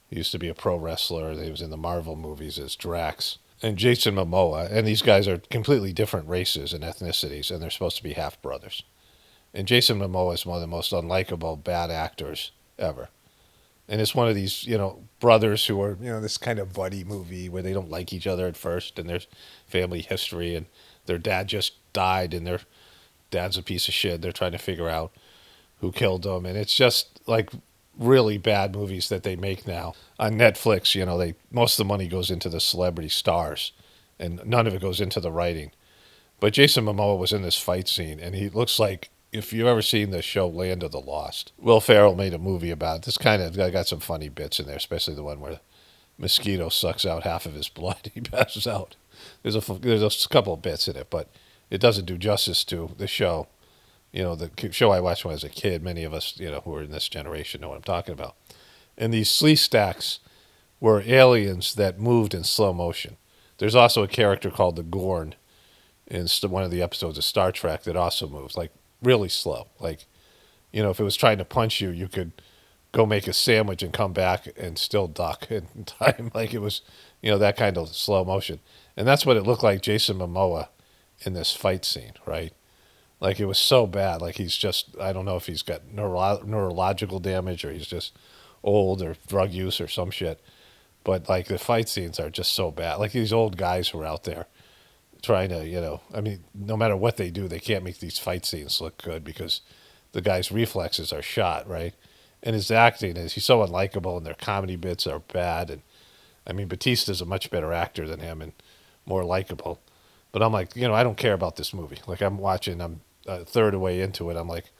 S1: He used to be a pro wrestler. He was in the Marvel movies as Drax. And Jason Momoa. And these guys are completely different races and ethnicities, and they're supposed to be half-brothers. And Jason Momoa is one of the most unlikable bad actors ever. And it's one of these, brothers who are, this kind of buddy movie where they don't like each other at first, and there's family history, and their dad just died, and their dad's a piece of shit. They're trying to figure out who killed them, and it's just like really bad movies that they make now on Netflix. Most of the money goes into the celebrity stars, and none of it goes into the writing. But Jason Momoa was in this fight scene, and he looks like, if you've ever seen the show Land of the Lost, Will Ferrell made a movie about it. This kind of got some funny bits in there, especially the one where the mosquito sucks out half of his blood. He passes out. There's a couple of bits in it, but it doesn't do justice to the show. The show I watched when I was a kid. Many of us, who are in this generation know what I'm talking about. And these slee stacks were aliens that moved in slow motion. There's also a character called the Gorn in one of the episodes of Star Trek that also moves like really slow. Like, if it was trying to punch you, you could go make a sandwich and come back and still duck in time. Like it was, that kind of slow motion. And that's what it looked like Jason Momoa in this fight scene, right? Like it was so bad. Like he's just, I don't know if he's got neurological damage or he's just old or drug use or some shit. But like the fight scenes are just so bad. Like these old guys who are out there trying to, I mean, no matter what they do, they can't make these fight scenes look good because the guy's reflexes are shot, right? And his acting he's so unlikable and their comedy bits are bad. And I mean, Batista's a much better actor than him and more likable. But I'm like, I don't care about this movie. Like I'm a third of the way into it. I'm like,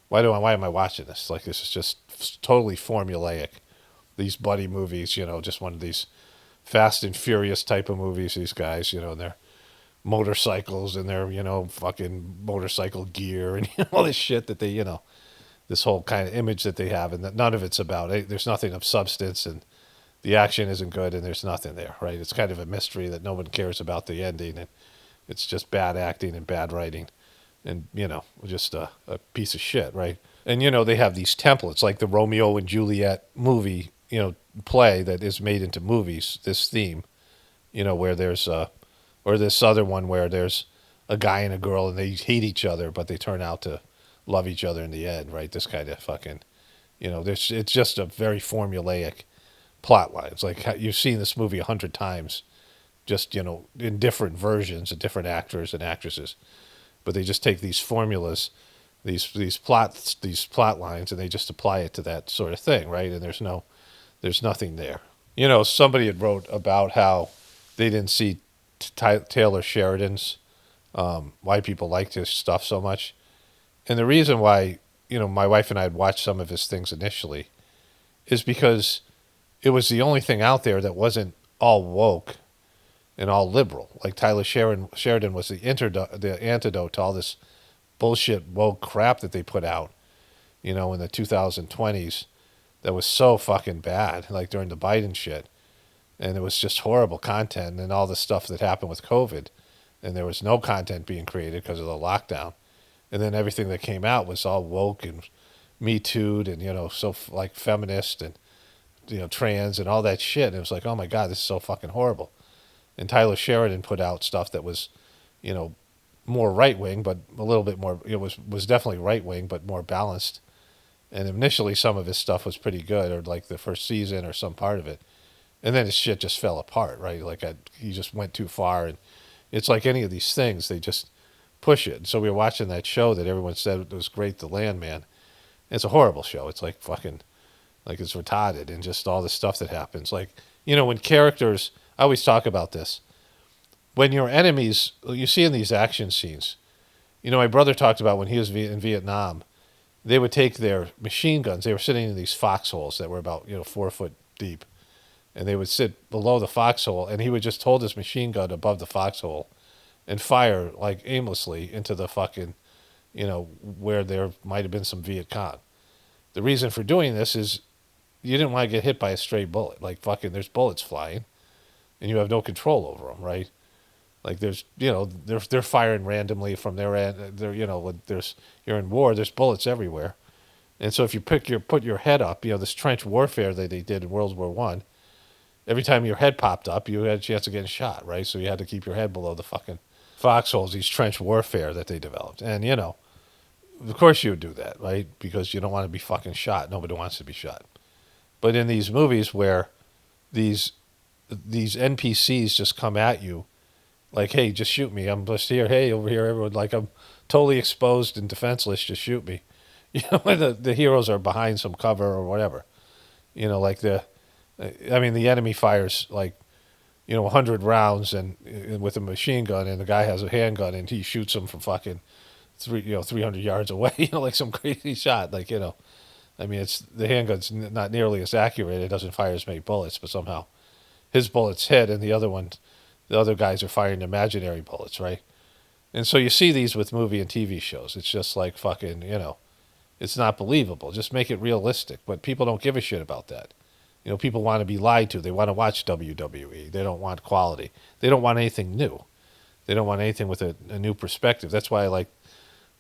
S1: why am I watching this? Like this is just totally formulaic. These buddy movies, just one of these Fast and Furious type of movies. These guys, and their motorcycles and their, fucking motorcycle gear and all this shit that they, this whole kind of image that they have, and that none of it's about it. There's nothing of substance, and the action isn't good, and there's nothing there, right? It's kind of a mystery that no one cares about the ending, and it's just bad acting and bad writing, and just a piece of shit, right? And they have these templates like the Romeo and Juliet movie, play that is made into movies. This theme, where there's or this other one where there's a guy and a girl and they hate each other, but they turn out to love each other in the end, right? This kind of fucking, it's just a very formulaic plot line. It's like you've seen this movie 100 times, just in different versions of different actors and actresses, but they just take these formulas, these plot lines, and they just apply it to that sort of thing, right? And there's nothing there. Somebody had wrote about how they didn't see Taylor Sheridan's why people liked his stuff so much. And the reason why, my wife and I had watched some of his things initially is because it was the only thing out there that wasn't all woke and all liberal. Like Tyler Sheridan was the antidote to all this bullshit woke crap that they put out, in the 2020s that was so fucking bad, like during the Biden shit. And it was just horrible content and all the stuff that happened with COVID. And there was no content being created because of the lockdown. And then everything that came out was all woke and Me Too'd and, so like feminist and, trans and all that shit. And it was like, oh my God, this is so fucking horrible. And Tyler Sheridan put out stuff that was, more right wing, but a little bit more, it was definitely right wing, but more balanced. And initially some of his stuff was pretty good, or like the first season or some part of it. And then his shit just fell apart, right? Like he just went too far. And it's like any of these things, they just push it. So we were watching that show that everyone said was great, The Landman. It's a horrible show. It's like fucking, like it's retarded and just all the stuff that happens. Like, when characters, I always talk about this. When your enemies, you see in these action scenes, my brother talked about when he was in Vietnam, they would take their machine guns. They were sitting in these foxholes that were about, 4 foot deep. And they would sit below the foxhole, and he would just hold his machine gun above the foxhole and fire, like, aimlessly into the fucking, where there might have been some Viet Cong. The reason for doing this is you didn't want to get hit by a stray bullet. Like, fucking, there's bullets flying, and you have no control over them, right? Like, there's, they're firing randomly from their end. They're, when you're in war, there's bullets everywhere. And so if you put your head up, this trench warfare that they did in World War One, every time your head popped up, you had a chance of getting shot, right? So you had to keep your head below the fucking foxholes, these trench warfare that they developed. And, of course you would do that, right? Because you don't want to be fucking shot. Nobody wants to be shot. But in these movies where these NPCs just come at you, like, hey, just shoot me. I'm just here. Hey, over here, everyone. Like, I'm totally exposed and defenseless. Just shoot me. The heroes are behind some cover or whatever. Like the enemy fires like, 100 rounds and with a machine gun, and the guy has a handgun and he shoots them from fucking 300 yards away. Like some crazy shot. Like, it's the handgun's not nearly as accurate. It doesn't fire as many bullets, but somehow his bullets hit, and the other guys are firing imaginary bullets, right? And so you see these with movie and TV shows. It's just like fucking, it's not believable. Just make it realistic. But people don't give a shit about that. People want to be lied to. They want to watch WWE. They don't want quality. They don't want anything new. They don't want anything with a new perspective. That's why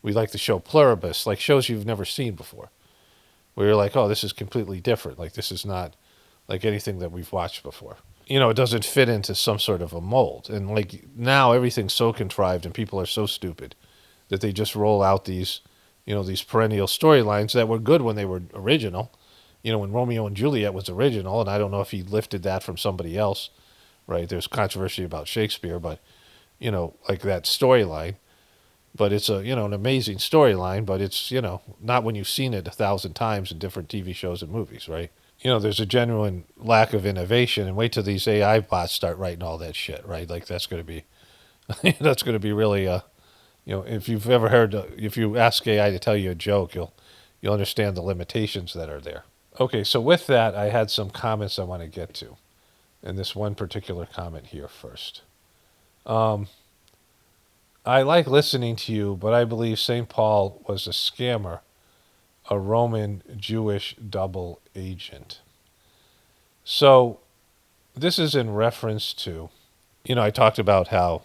S1: we like the show Pluribus, like shows you've never seen before, where you're like, oh, this is completely different. Like this is not like anything that we've watched before. It doesn't fit into some sort of a mold. And like now everything's so contrived and people are so stupid that they just roll out these perennial storylines that were good when they were original. When Romeo and Juliet was original, and I don't know if he lifted that from somebody else, right? There's controversy about Shakespeare, but, like that storyline. But it's an amazing storyline, but it's, not when you've seen it 1,000 times in different TV shows and movies, right? There's a genuine lack of innovation, and wait till these AI bots start writing all that shit, right? Like that's going to be, that's going to be really, if you've ever heard, if you ask AI to tell you a joke, you'll understand the limitations that are there. Okay, so with that, I had some comments I want to get to, and this one particular comment here first. I like listening to you, but I believe St. Paul was a scammer, a Roman Jewish double agent. So this is in reference to, I talked about how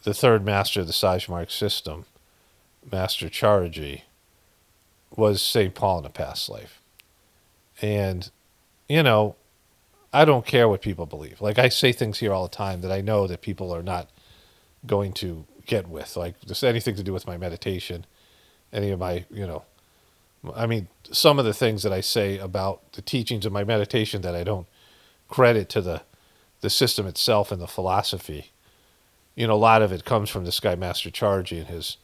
S1: the third master of the Sajmark system, Master Chariji, was St. Paul in a past life. And, I don't care what people believe. Like I say things here all the time that I know that people are not going to get with. Like just anything to do with my meditation, any of my, some of the things that I say about the teachings of my meditation that I don't credit to the system itself and the philosophy. A lot of it comes from this guy, Master Charji, and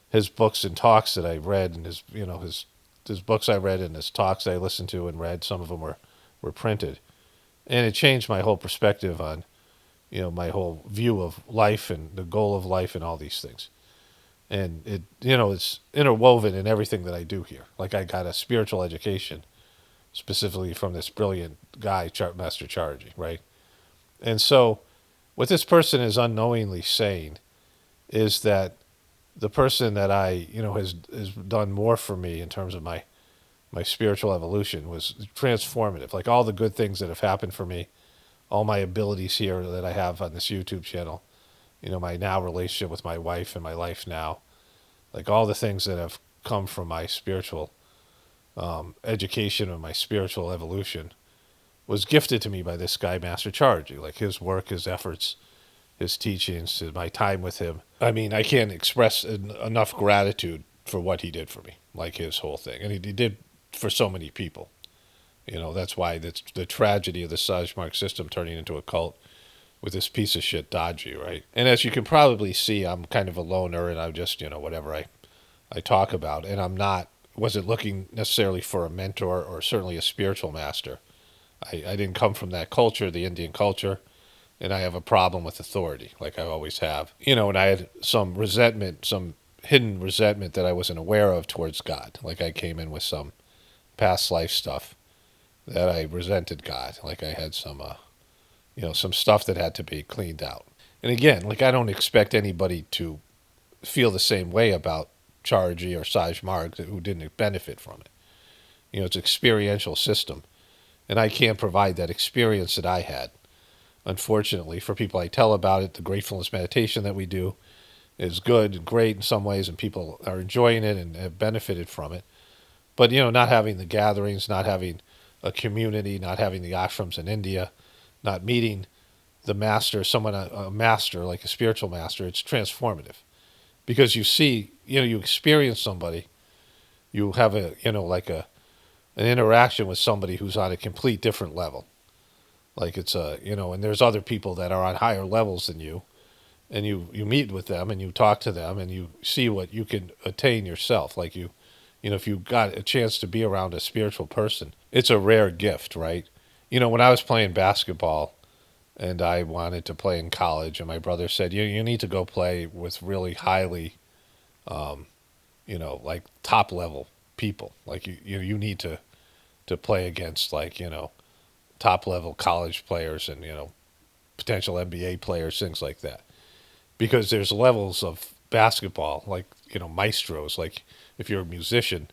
S1: his books and talks that I read, and his books I read and his talks I listened to and read. Some of them were printed. And it changed my whole perspective on, my whole view of life and the goal of life and all these things. And it's interwoven in everything that I do here. Like I got a spiritual education specifically from this brilliant guy, Master Charji, right? And so what this person is unknowingly saying is that the person that I, has done more for me in terms of my spiritual evolution was transformative. Like all the good things that have happened for me, all my abilities here that I have on this YouTube channel, my now relationship with my wife and my life now, like all the things that have come from my spiritual education and my spiritual evolution was gifted to me by this guy, Master Charji. Like his work, his efforts, his teachings, my time with him. I mean, I can't express enough gratitude for what he did for me, like his whole thing. And he did for so many people. That's why that's the tragedy of the Sajmark system turning into a cult with this piece of shit Dodgy, right? And as you can probably see, I'm kind of a loner and I'm just, whatever I talk about. And wasn't looking necessarily for a mentor or certainly a spiritual master. I didn't come from that culture, the Indian culture, and I have a problem with authority, like I always have. And I had some resentment, some hidden resentment that I wasn't aware of towards God. Like I came in with some past life stuff that I resented God. Like I had some, some stuff that had to be cleaned out. And again, like I don't expect anybody to feel the same way about Charji or Sajmark who didn't benefit from it. It's an experiential system. And I can't provide that experience that I had. Unfortunately, for people I tell about it, the Gratefullness meditation that we do is good and great in some ways, and people are enjoying it and have benefited from it. But, not having the gatherings, not having a community, not having the ashrams in India, not meeting the master, someone, a master, like a spiritual master, it's transformative. Because you see, you experience somebody, you have an interaction with somebody who's on a complete different level. Like it's and there's other people that are on higher levels than you, and you meet with them and you talk to them and you see what you can attain yourself. Like if you got a chance to be around a spiritual person, it's a rare gift, right? When I was playing basketball and I wanted to play in college, and my brother said, you need to go play with really highly, like top level people. Like you need to play against top level college players and potential NBA players, things like that, because there's levels of basketball, like maestros. Like if you're a musician,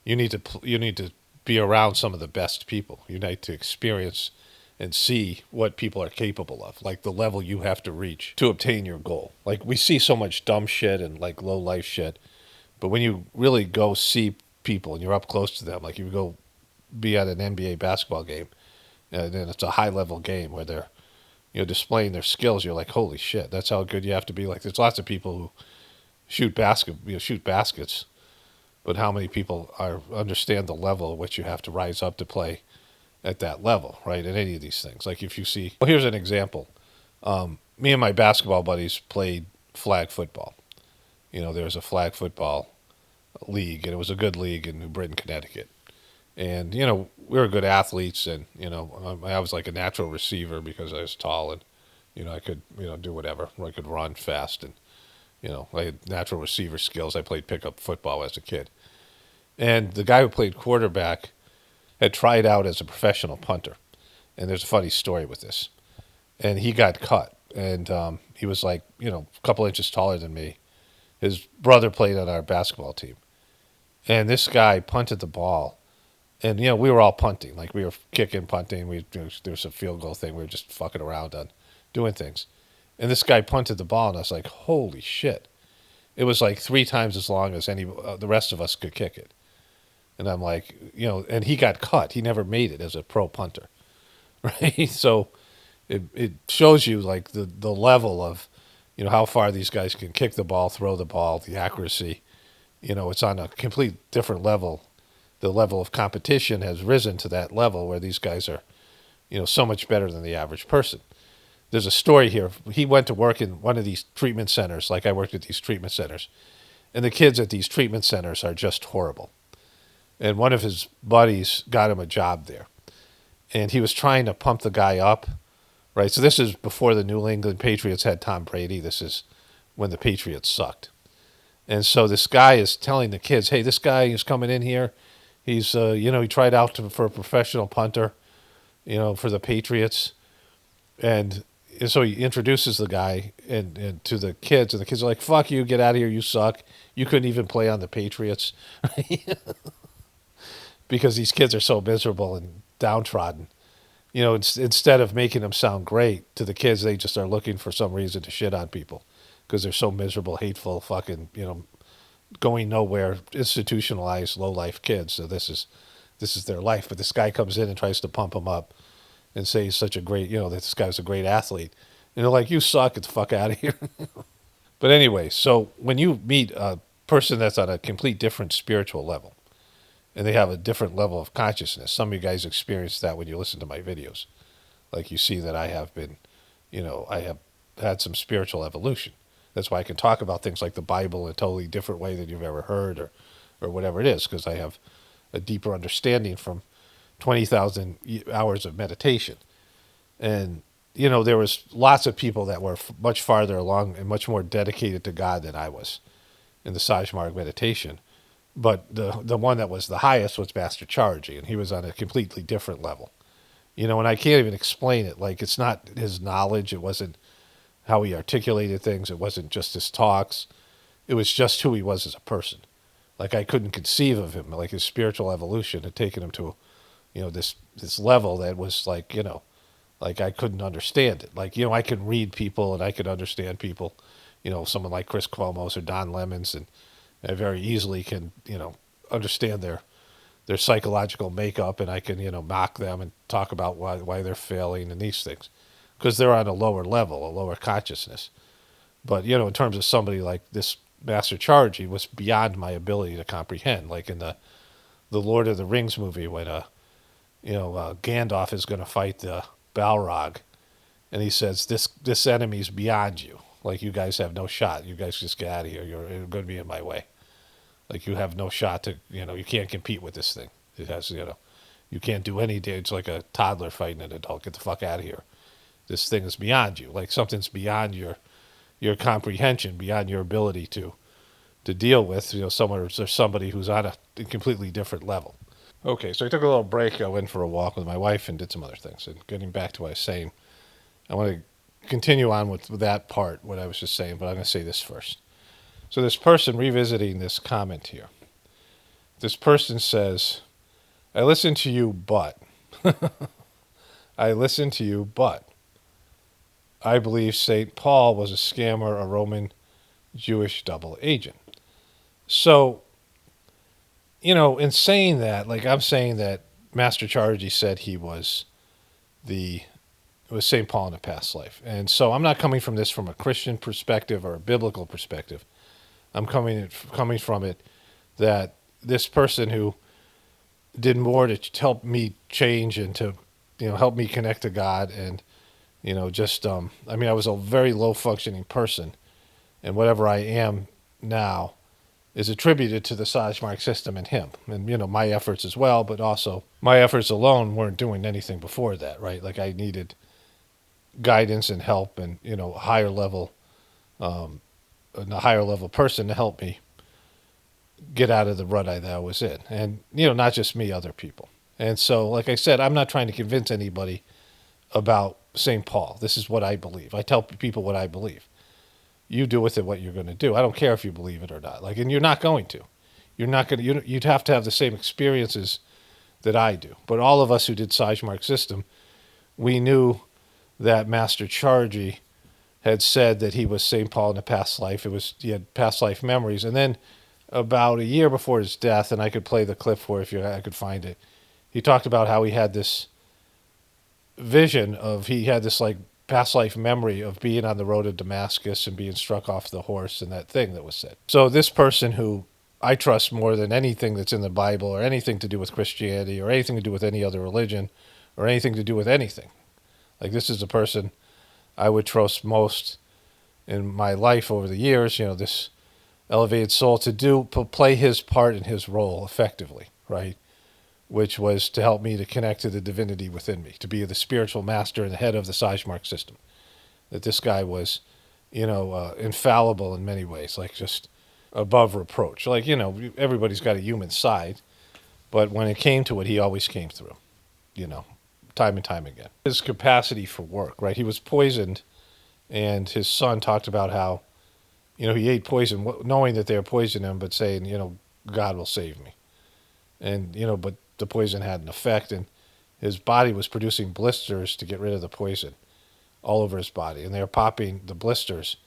S1: you need to be around some of the best people. You need to experience and see what people are capable of, like the level you have to reach to obtain your goal. Like we see so much dumb shit and like low life shit, but when you really go see people and you're up close to them, like you go be at an NBA basketball game, and then it's a high level game where they're displaying their skills. You're like, holy shit, that's how good you have to be. Like there's lots of people who shoot baskets, but how many people understand the level at which you have to rise up to play at that level, right? In any of these things. Like if you see, well, here's an example. Me and my basketball buddies played flag football. There's a flag football league, and it was a good league in New Britain, Connecticut. And, we were good athletes, and, I was like a natural receiver because I was tall and, I could, do whatever. I could run fast and, I had natural receiver skills. I played pickup football as a kid. And the guy who played quarterback had tried out as a professional punter. And there's a funny story with this. And he got cut. And he was like, a couple inches taller than me. His brother played on our basketball team. And this guy punted the ball. And, we were all punting. Like, we were kicking, punting. There was a field goal thing. We were just fucking around on doing things. And this guy punted the ball, and I was like, holy shit. It was like 3 times as long as the rest of us could kick it. And I'm like, and he got cut. He never made it as a pro punter, right? So it shows you, like, the level of, how far these guys can kick the ball, throw the ball, the accuracy. It's on a complete different level. The level of competition has risen to that level where these guys are, so much better than the average person. There's a story here. He went to work in one of these treatment centers, like I worked at these treatment centers. And the kids at these treatment centers are just horrible. And one of his buddies got him a job there. And he was trying to pump the guy up, right? So this is before the New England Patriots had Tom Brady. This is when the Patriots sucked. And so this guy is telling the kids, hey, this guy is coming in here. He's, he tried out for a professional punter, for the Patriots. And so he introduces the guy and to the kids. And the kids are like, fuck you, get out of here, you suck. You couldn't even play on the Patriots. Because these kids are so miserable and downtrodden. Instead of making them sound great to the kids, they just are looking for some reason to shit on people. Because they're so miserable, hateful, fucking, going nowhere, institutionalized, low-life kids. So this is their life. But this guy comes in and tries to pump them up and say he's such a great, that this guy's a great athlete. And they're like, you suck, get the fuck out of here. But anyway, so when you meet a person that's on a complete different spiritual level, and they have a different level of consciousness, some of you guys experience that when you listen to my videos. Like you see that I have been, I have had some spiritual evolution. That's why I can talk about things like the Bible in a totally different way than you've ever heard or whatever it is, because I have a deeper understanding from 20,000 hours of meditation. And, there was lots of people that were much farther along and much more dedicated to God than I was in the Sajmarg meditation. But the one that was the highest was Master Charji, and he was on a completely different level. And I can't even explain it. Like, it's not his knowledge. It wasn't how he articulated things. It wasn't just his talks. It was just who he was as a person. Like, I couldn't conceive of him. Like, his spiritual evolution had taken him to, this level that was like, like I couldn't understand it. Like, I could read people and I could understand people, someone like Chris Cuomo's or Don Lemon's, and I very easily can, understand their psychological makeup, and I can, mock them and talk about why they're failing and these things. Because they're on a lower level, a lower consciousness. But, in terms of somebody like this Master Charge, was beyond my ability to comprehend. Like in the Lord of the Rings movie when, Gandalf is going to fight the Balrog, and he says, this enemy's beyond you. Like, you guys have no shot. You guys just get out of here. You're going to be in my way. Like, you have no shot to, you can't compete with this thing. It has, you can't do any damage. It's like a toddler fighting an adult. Get the fuck out of here. This thing is beyond you. Like, something's beyond your comprehension, beyond your ability to deal with, somebody who's on a completely different level. Okay, so I took a little break. I went for a walk with my wife and did some other things. And getting back to what I was saying, I want to continue on with that part, what I was just saying, but I'm going to say this first. So this person revisiting this comment here, this person says, I listen to you, but I listen to you, but I believe St. Paul was a scammer, a Roman Jewish double agent. So, in saying that, like I'm saying that Master Charity said he was it was St. Paul in a past life. And so I'm not coming from this from a Christian perspective or a biblical perspective. I'm coming from it that this person who did more to help me change and to help me connect to God and just I was a very low functioning person, and whatever I am now is attributed to the Sajmark system and him, and my efforts as well, but also my efforts alone weren't doing anything before that, right? Like I needed guidance and help, and a higher level person to help me get out of the rut that I was in, and not just me, other people. And so, like I said, I'm not trying to convince anybody about St. Paul. This is what I believe. I tell people what I believe. You do with it what you're going to do. I don't care if you believe it or not. And you're not going to. You're not going to. You'd have to have the same experiences that I do. But all of us who did Sajmark system, we knew that Master Chargy had said that he was St. Paul in a past life. He had past life memories. And then about a year before his death, and I could play the clip for if I could find it, he talked about how he had this vision he had this like past life memory of being on the road to Damascus and being struck off the horse and that thing that was said. So this person who I trust more than anything that's in the Bible or anything to do with Christianity or anything to do with any other religion or anything to do with anything. Like this is the person I would trust most in my life over the years, this elevated soul to play his part in his role effectively, right? Which was to help me to connect to the divinity within me, to be the spiritual master and the head of the Sajmark system. That this guy was, infallible in many ways, like just above reproach. Like, everybody's got a human side, but when it came to it, he always came through, time and time again. His capacity for work, right? He was poisoned, and his son talked about how, he ate poison, knowing that they were poisoning him, but saying, God will save me. And, but the poison had an effect, and his body was producing blisters to get rid of the poison all over his body. And they were popping the blisters,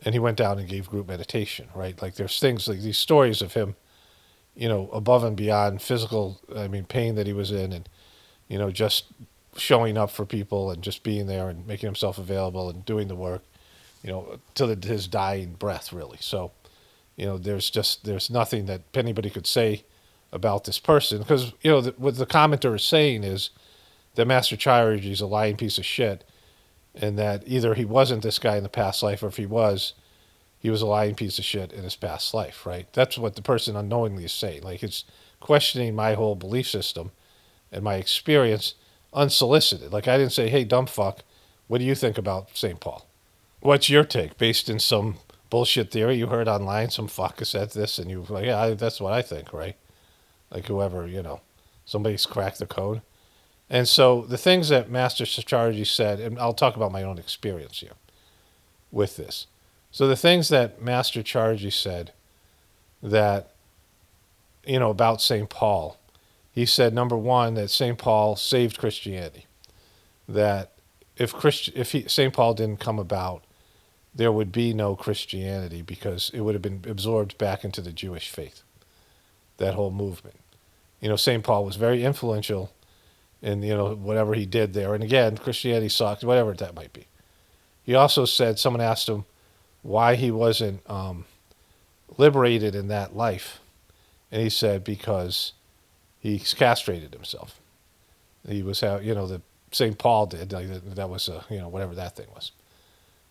S1: and he went down and gave group meditation, right? Like there's things like these stories of him, above and beyond physical, pain that he was in, and, just showing up for people and just being there and making himself available and doing the work, till his dying breath, really. So, there's nothing that anybody could say about this person, because what the commenter is saying is that Master Charity is a lying piece of shit, and that either he wasn't this guy in the past life, or if he was a lying piece of shit in his past life, right? That's what the person unknowingly is saying. Like it's questioning my whole belief system and my experience unsolicited. Like I didn't say, hey, dumb fuck, what do you think about St. Paul? What's your take based in some bullshit theory you heard online? Some fucker said this, and you were like, yeah, that's what I think, right? Like whoever, somebody's cracked the code. And so the things that Master Charity said, and I'll talk about my own experience here with this. So the things that Master Charity said that, about St. Paul, he said, number one, that St. Paul saved Christianity. That if St. Paul didn't come about, there would be no Christianity because it would have been absorbed back into the Jewish faith, that whole movement. St. Paul was very influential in, whatever he did there. And again, Christianity sucked, whatever that might be. He also said, someone asked him why he wasn't liberated in that life. And he said, because he castrated himself. He was how, the St. Paul did. That was, whatever that thing was.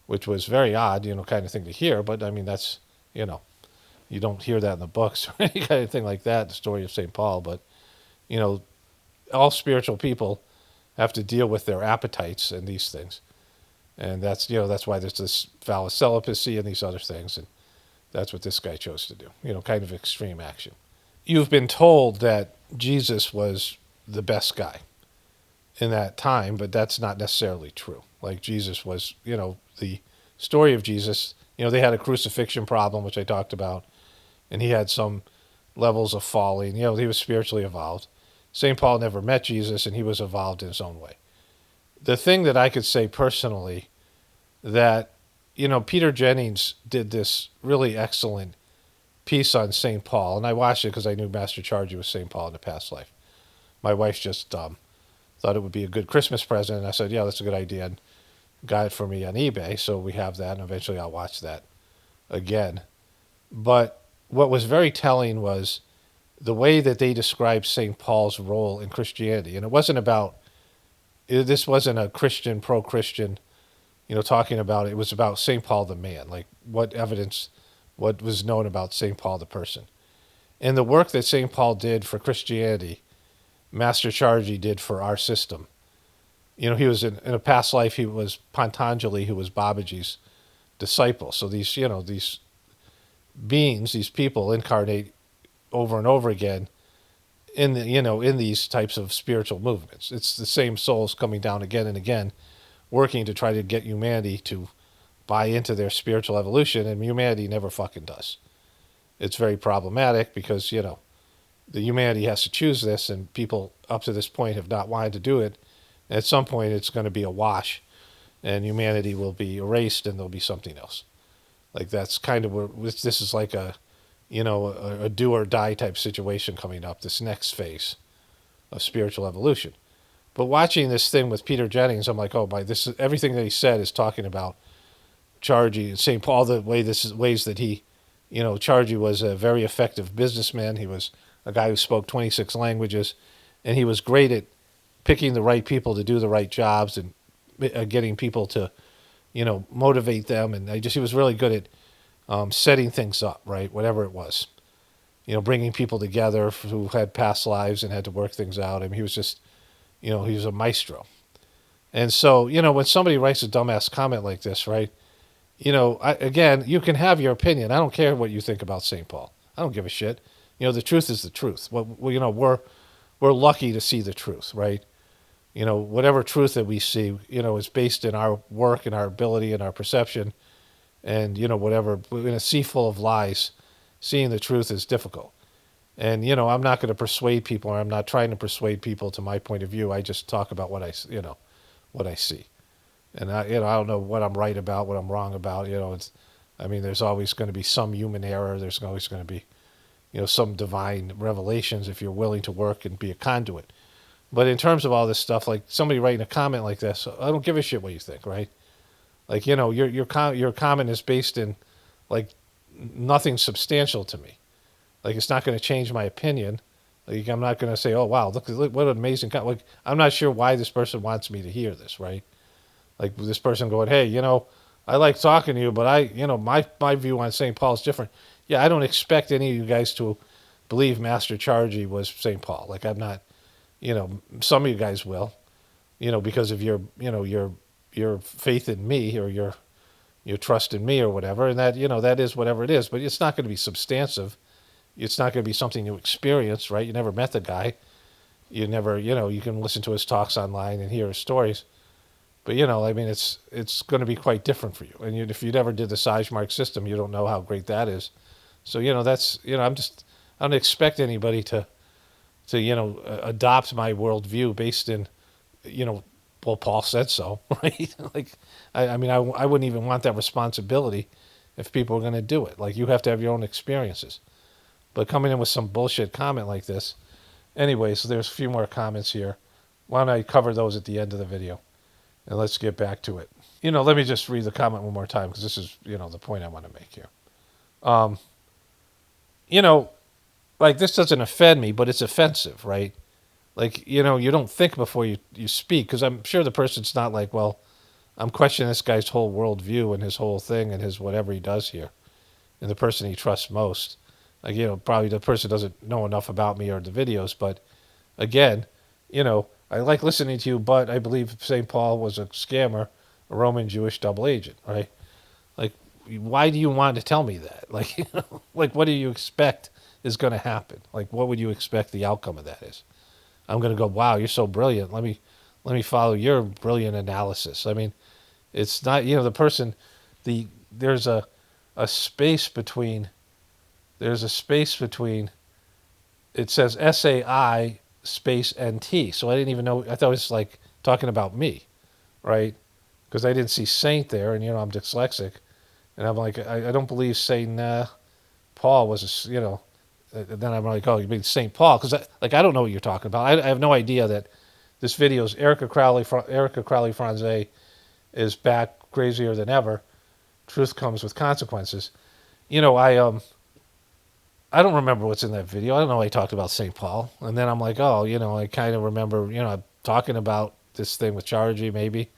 S1: Which was very odd, kind of thing to hear. But, that's, you don't hear that in the books or any kind of thing like that, the story of St. Paul. But, all spiritual people have to deal with their appetites and these things. And that's why there's this vow of celibacy and these other things. And that's what this guy chose to do, kind of extreme action. You've been told that Jesus was the best guy in that time, but that's not necessarily true. Like Jesus was, the story of Jesus, they had a crucifixion problem, which I talked about, and he had some levels of falling. He was spiritually evolved. St. Paul never met Jesus, and he was evolved in his own way. The thing that I could say personally that, Peter Jennings did this really excellent piece on St. Paul, and I watched it because I knew Master Chargy was St. Paul in the past life. My wife just thought it would be a good Christmas present, and I said, yeah, that's a good idea, and got it for me on eBay, so we have that, and eventually I'll watch that again. But what was very telling was the way that they described St. Paul's role in Christianity. And this wasn't a Christian, pro-Christian, talking about it. It was about St. Paul the man, like what was known about St. Paul the person. And the work that St. Paul did for Christianity, Master Chargy did for our system. He was in a past life, he was Patanjali, who was Babaji's disciple. So these beings, these people incarnate over and over again in these types of spiritual movements. It's the same souls coming down again and again, working to try to get humanity to buy into their spiritual evolution, and humanity never fucking does. It's very problematic because, the humanity has to choose this, and people up to this point have not wanted to do it. And at some point, it's going to be a wash, and humanity will be erased, and there'll be something else. Like that's kind of where this is like a do or die type situation coming up. This next phase of spiritual evolution. But watching this thing with Peter Jennings, I'm like, oh my, this is everything that he said is talking about Chargy and St. Paul. The ways that he, Chargy was a very effective businessman. He was a guy who spoke 26 languages, and he was great at picking the right people to do the right jobs and getting people to, motivate them. And he was really good at setting things up, right? Whatever it was, bringing people together who had past lives and had to work things out. I mean, he was just, he was a maestro. And so, when somebody writes a dumbass comment like this, right? Again, you can have your opinion. I don't care what you think about St. Paul. I don't give a shit. The truth is the truth. Well, we're lucky to see the truth, right? Whatever truth that we see, is based in our work and our ability and our perception. And, whatever, in a sea full of lies, seeing the truth is difficult. And, I'm not going to persuade people, or I'm not trying to persuade people to my point of view. I just talk about what I see. And I don't know what I'm right about, what I'm wrong about. There's always going to be some human error. There's always going to be, some divine revelations if you're willing to work and be a conduit. But in terms of all this stuff, like somebody writing a comment like this, I don't give a shit what you think, right? Like, your comment is based in, like, nothing substantial to me. Like, it's not going to change my opinion. Like, I'm not going to say, oh, wow, look what an amazing comment. Like, I'm not sure why this person wants me to hear this, right? Like, this person going, hey, I like talking to you, but my view on St. Paul is different. Yeah, I don't expect any of you guys to believe Master Chargy was St. Paul. Like, I'm not, some of you guys will, because of your faith in me, or your trust in me, or whatever, and that that is whatever it is. But it's not going to be substantive. It's not going to be something you experience, right? You never met the guy. You never, you can listen to his talks online and hear his stories. But it's going to be quite different for you. And if you never did the Sizemore system, you don't know how great that is. So that's I don't expect anybody to adopt my worldview based in well, Paul said so, right? Like, I wouldn't even want that responsibility if people were going to do it. Like, you have to have your own experiences. But coming in with some bullshit comment like this, anyway, so there's a few more comments here. Why don't I cover those at the end of the video? And let's get back to it. Let me just read the comment one more time, because this is, the point I want to make here. Like, this doesn't offend me, but it's offensive, right? Like, you don't think before you speak, because I'm sure the person's not like, well, I'm questioning this guy's whole worldview and his whole thing and his whatever he does here, and the person he trusts most. Like, probably the person doesn't know enough about me or the videos, but again, I like listening to you, but I believe St. Paul was a scammer, a Roman Jewish double agent, right? Like, why do you want to tell me that? Like, like, what do you expect is going to happen? Like, what would you expect the outcome of that is? I'm going to go, wow, you're so brilliant. Let me follow your brilliant analysis. I mean, it's not, the person, there's a space between, it says SAI space NT. So I didn't even know. I thought it was like talking about me, right? Because I didn't see Saint there, and I'm dyslexic, and I'm like, I don't believe Saint Paul was, then I'm like, oh, you mean Saint Paul? Because I don't know what you're talking about. I have no idea that this video is Erica Crowley Franze is back crazier than ever. Truth comes with consequences. I don't remember what's in that video. I don't know. I talked about St. Paul, and then I'm like, oh, I kind of remember, talking about this thing with Chargy maybe.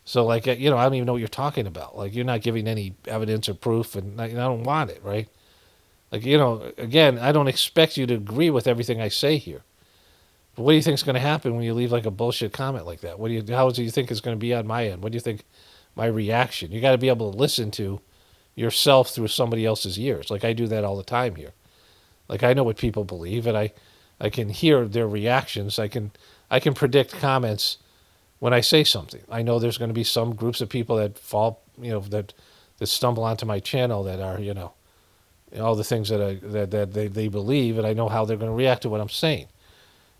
S1: So like, I don't even know what you're talking about. Like, you're not giving any evidence or proof, and I don't want it, right? Like, again, I don't expect you to agree with everything I say here. But what do you think is going to happen when you leave like a bullshit comment like that? How do you think it's going to be on my end? What do you think my reaction? You got to be able to listen to yourself through somebody else's ears. Like I do that all the time here. Like I know what people believe, and I can hear their reactions. I can predict comments when I say something. I know there's going to be some groups of people that fall, that stumble onto my channel that are, all the things that they believe, and I know how they're going to react to what I'm saying.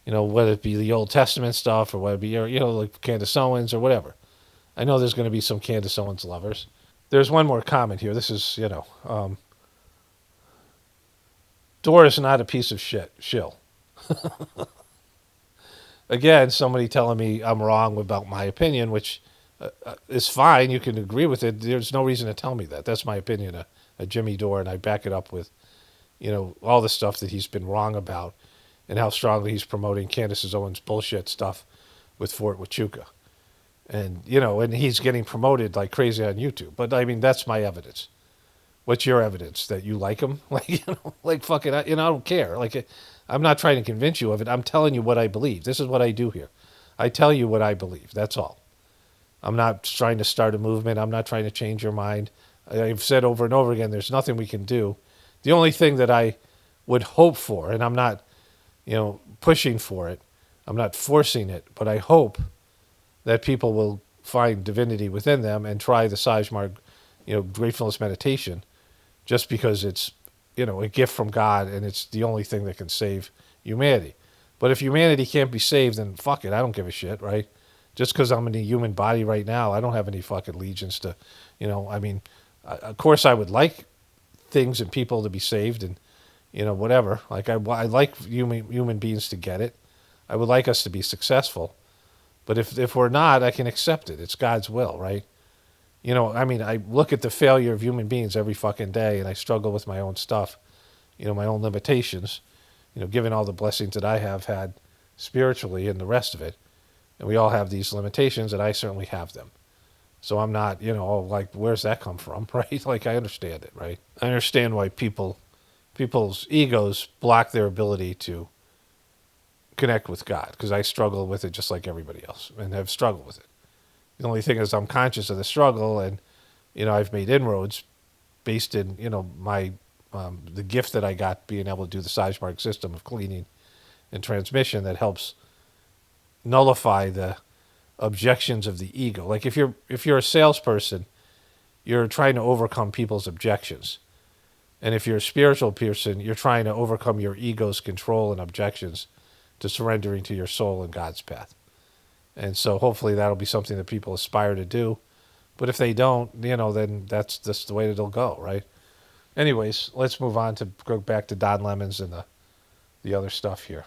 S1: Whether it be the Old Testament stuff or whether it be, like Candace Owens or whatever. I know there's going to be some Candace Owens lovers. There's one more comment here. This is, Dora is not a piece of shit. Shill. Again, somebody telling me I'm wrong about my opinion, which is fine. You can agree with it. There's no reason to tell me that. That's my opinion of Jimmy Dore, and I back it up with, all the stuff that he's been wrong about and how strongly he's promoting Candace Owens' bullshit stuff with Fort Huachuca. And, and he's getting promoted like crazy on YouTube. But, I mean, that's my evidence. What's your evidence? That you like him? Like fucking, I don't care. Like, I'm not trying to convince you of it. I'm telling you what I believe. This is what I do here. I tell you what I believe. That's all. I'm not trying to start a movement. I'm not trying to change your mind. I've said over and over again, there's nothing we can do. The only thing that I would hope for, and I'm not, pushing for it, I'm not forcing it, but I hope that people will find divinity within them and try the Sajmarg, gratefulness meditation, just because it's, a gift from God and it's the only thing that can save humanity. But if humanity can't be saved, then fuck it. I don't give a shit, right? Just because I'm in a human body right now, I don't have any fucking allegiance to, of course I would like things and people to be saved and, whatever. Like I like human beings to get it. I would like us to be successful. But if we're not, I can accept it. It's God's will, right? I look at the failure of human beings every fucking day, and I struggle with my own stuff, my own limitations, given all the blessings that I have had spiritually and the rest of it. And we all have these limitations, and I certainly have them. So I'm not, like, where's that come from, right? Like, I understand it, right? I understand why people's egos block their ability to connect with God, because I struggle with it just like everybody else, and have struggled with it. The only thing is I'm conscious of the struggle, and, I've made inroads based in, my the gift that I got being able to do the Sajmark system of cleaning and transmission that helps nullify the objections of the ego. Like if you're a salesperson, you're trying to overcome people's objections. And if you're a spiritual person, you're trying to overcome your ego's control and objections to surrendering to your soul and God's path. And so hopefully that'll be something that people aspire to do. But if they don't, then that's just the way it'll go, right? Anyways, let's move on to go back to Don Lemons and the other stuff here.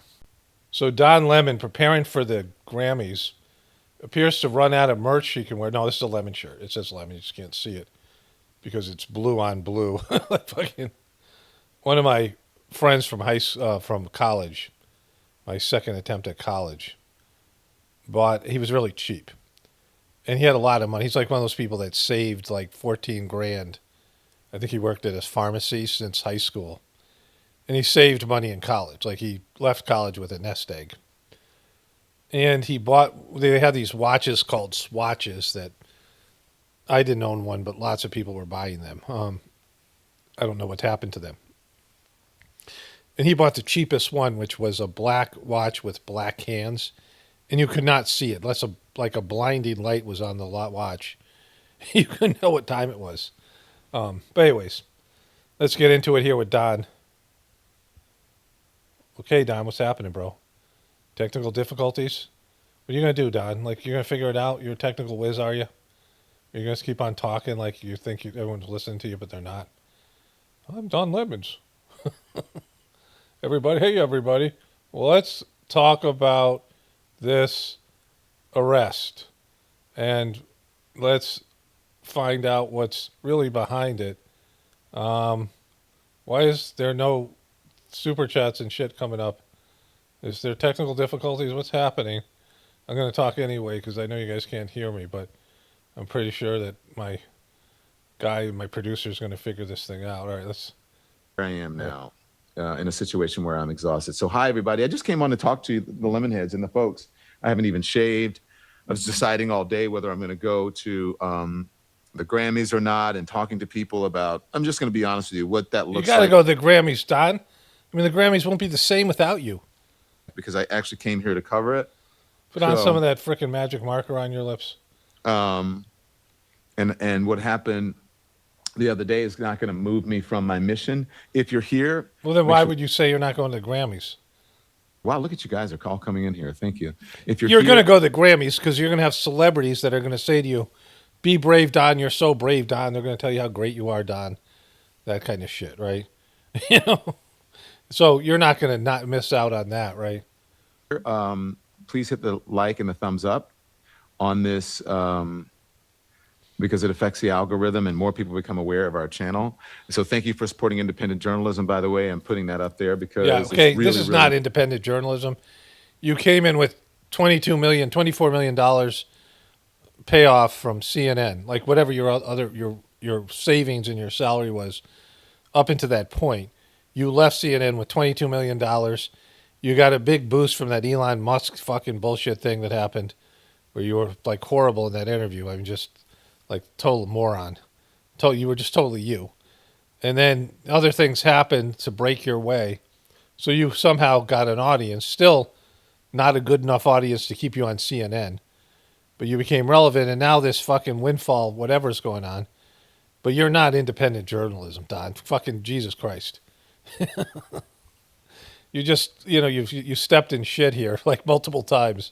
S1: So Don Lemon, preparing for the Grammys, appears to run out of merch he can wear. No, this is a lemon shirt. It says lemon. You just can't see it because it's blue on blue. One of my friends from college, my second attempt at college, he was really cheap. And he had a lot of money. He's like one of those people that saved like 14 grand. I think he worked at a pharmacy since high school. And he saved money in college. Like he left college with a nest egg. And they had these watches called swatches that I didn't own one, but lots of people were buying them. I don't know what happened to them. And he bought the cheapest one, which was a black watch with black hands. And you could not see it. Unless like a blinding light was on the watch. You couldn't know what time it was. But anyways, let's get into it here with Don. Okay, Don, what's happening, bro? Technical difficulties. What are you gonna do, Don? Like you're gonna figure it out? You're a technical whiz, are you? You're gonna keep on talking like you think everyone's listening to you, but they're not. I'm Don Lemons. Everybody, hey everybody. Well, let's talk about this arrest and let's find out what's really behind it. Um, why is there no super chats and shit coming up? Is there technical difficulties? What's happening? I'm going to talk anyway because I know you guys can't hear me, but I'm pretty sure that my producer, is going to figure this thing out. All right, let's.
S4: I am now in a situation where I'm exhausted. So, hi, everybody. I just came on to talk to the Lemonheads and the folks. I haven't even shaved. I was deciding all day whether I'm going to go to the Grammys or not and talking to people about, I'm just going to be honest with you, what that
S1: You
S4: looks
S1: got to
S4: like.
S1: go to the Grammys, Don. I mean, the Grammys won't be the same without you.
S4: Because I actually came here to cover it.
S1: Put on some of that freaking magic marker on your lips.
S4: And what happened the other day is not going to move me from my mission. If you're here,
S1: Well, then why would you say you're not going to the Grammys?
S4: Wow, look at you guys are all coming in here. Thank you. If you're
S1: going to
S4: here,
S1: go to the Grammys because you're going to have celebrities that are going to say to you, "Be brave, Don. You're so brave, Don." They're going to tell you how great you are, Don. That kind of shit, right? You know. So you're not going to not miss out on that, right?
S4: please hit the like and the thumbs up on this because it affects the algorithm and more people become aware of our channel. So thank you for supporting independent journalism, by the way. I'm putting that up there because
S1: Yeah, okay.
S4: it's really,
S1: This is not independent journalism. You came in with $24 million payoff from CNN, like whatever your savings and your salary was up into that point. You left CNN with $22 million. You got a big boost from that Elon Musk fucking bullshit thing that happened where you were like horrible in that interview. I mean, just like total moron. You were just totally you. And then other things happened to break your way. So you somehow got an audience, still not a good enough audience to keep you on CNN, but you became relevant. And now this fucking windfall, whatever's going on, but you're not independent journalism, Don. Fucking Jesus Christ. You just, you stepped in shit here like multiple times.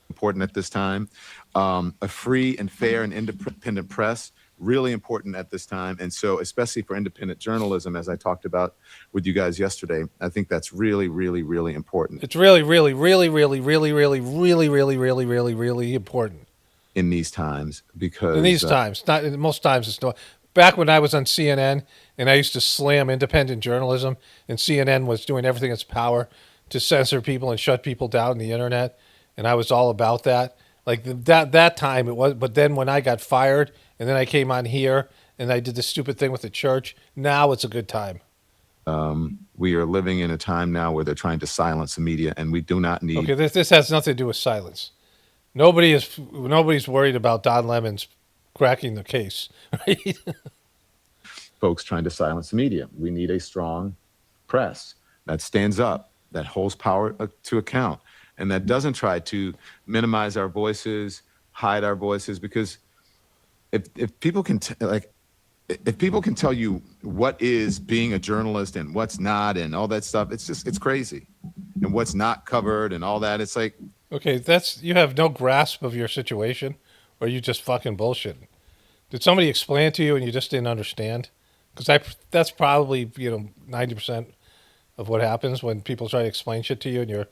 S4: important at this time. A free and fair and independent press, really important at this time. And so, especially for independent journalism, as I talked about with you guys yesterday, I think that's really, really, really important.
S1: It's really, really, really, really, really, really, really, really, really, really, really important
S4: In these times, because
S1: in these times, not most times it's not. Back when I was on CNN and I used to slam independent journalism, and CNN was doing everything in its power to censor people and shut people down on the internet, and I was all about that. Like that time it was, but then when I got fired and then I came on here and I did this stupid thing with the church, now it's a good time.
S4: we are living in a time now where they're trying to silence the media, and we do not need
S1: Okay, this has nothing to do with silence. Nobody's worried about Don Lemon's cracking the case, right?
S4: folks trying to silence the media. We need a strong press that stands up, that holds power to account, and that doesn't try to minimize our voices, hide our voices. Because if people can if people can tell you what is being a journalist and what's not and all that stuff, it's crazy. And what's not covered and all that, it's like,
S1: Okay, you have no grasp of your situation, or you just fucking bullshit. Did somebody explain it to you and you just didn't understand? Because that's probably 90% of what happens when people try to explain shit to you and you're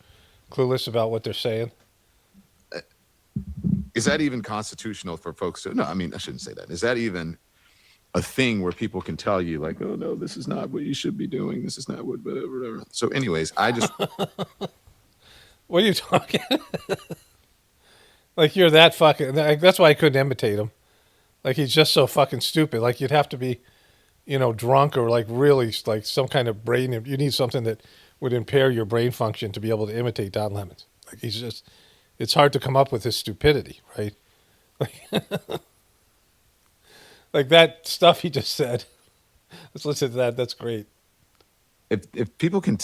S1: clueless about what they're saying.
S4: is that even constitutional for folks to? No, I mean, I shouldn't say that. Is that even a thing where people can tell you, like, oh no, this is not what you should be doing, this is not what, whatever. So anyways, I just
S1: What are you talking? Like you're that fucking. That's why I couldn't imitate him. Like he's just so fucking stupid. Like you'd have to be, drunk or like really like some kind of brain. You need something that would impair your brain function to be able to imitate Don Lemons. Like he's just. It's hard to come up with his stupidity, right? Like that stuff he just said. Let's listen to that. That's great.
S4: if people can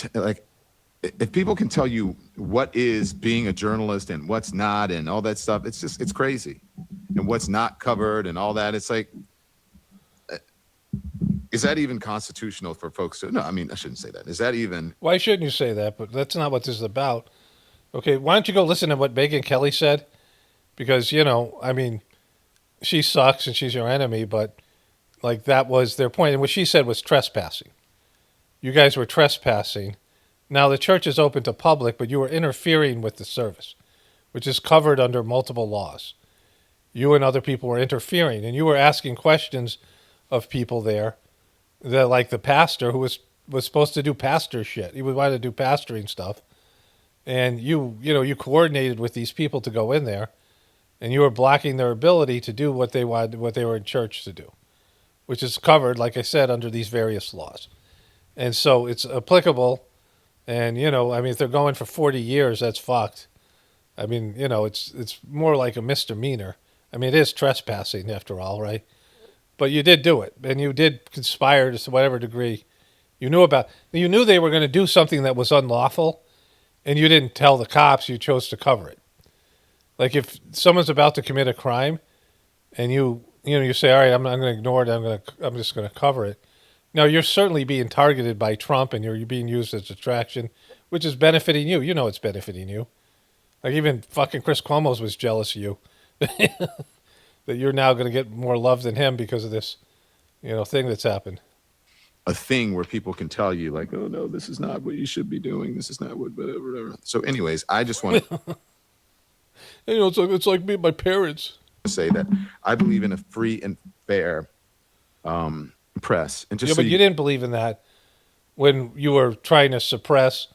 S4: if people can tell you what is being a journalist and what's not and all that stuff, it's crazy. And what's not covered and all that, it's like, is that even constitutional for folks to? No, I mean, I shouldn't say that. Is that even?
S1: Why shouldn't you say that? But that's not what this is about. Okay, why don't you go listen to what Megyn Kelly said? Because, I mean, she sucks and she's your enemy, but like that was their point. And what she said was trespassing. You guys were trespassing. Now the church is open to public, but you were interfering with the service, which is covered under multiple laws. You and other people were interfering, and you were asking questions of people there that, like the pastor who was supposed to do pastor shit. He wanted to do pastoring stuff, and you coordinated with these people to go in there, and you were blocking their ability to do what they wanted, what they were in church to do, which is covered, like I said, under these various laws. And so it's applicable. And I mean, if they're going for 40 years, that's fucked. I mean, it's more like a misdemeanor. I mean, it is trespassing after all, right? But you did do it, and you did conspire to whatever degree you knew about. You knew they were going to do something that was unlawful, and you didn't tell the cops. You chose to cover it. Like if someone's about to commit a crime, and you say, all right, I'm going to ignore it. I'm just going to cover it. Now you're certainly being targeted by Trump, and you're being used as a distraction, which is benefiting you. You know it's benefiting you. Like even fucking Chris Cuomo's was jealous of you that you're now going to get more love than him because of this, thing that's happened.
S4: A thing where people can tell you like, oh no, this is not what you should be doing. This is not what whatever. So, anyways, I just want to
S1: It's like me and my parents.
S4: say that I believe in a free and fair press, and just
S1: Yeah,
S4: so
S1: but you didn't believe in that when you were trying to suppress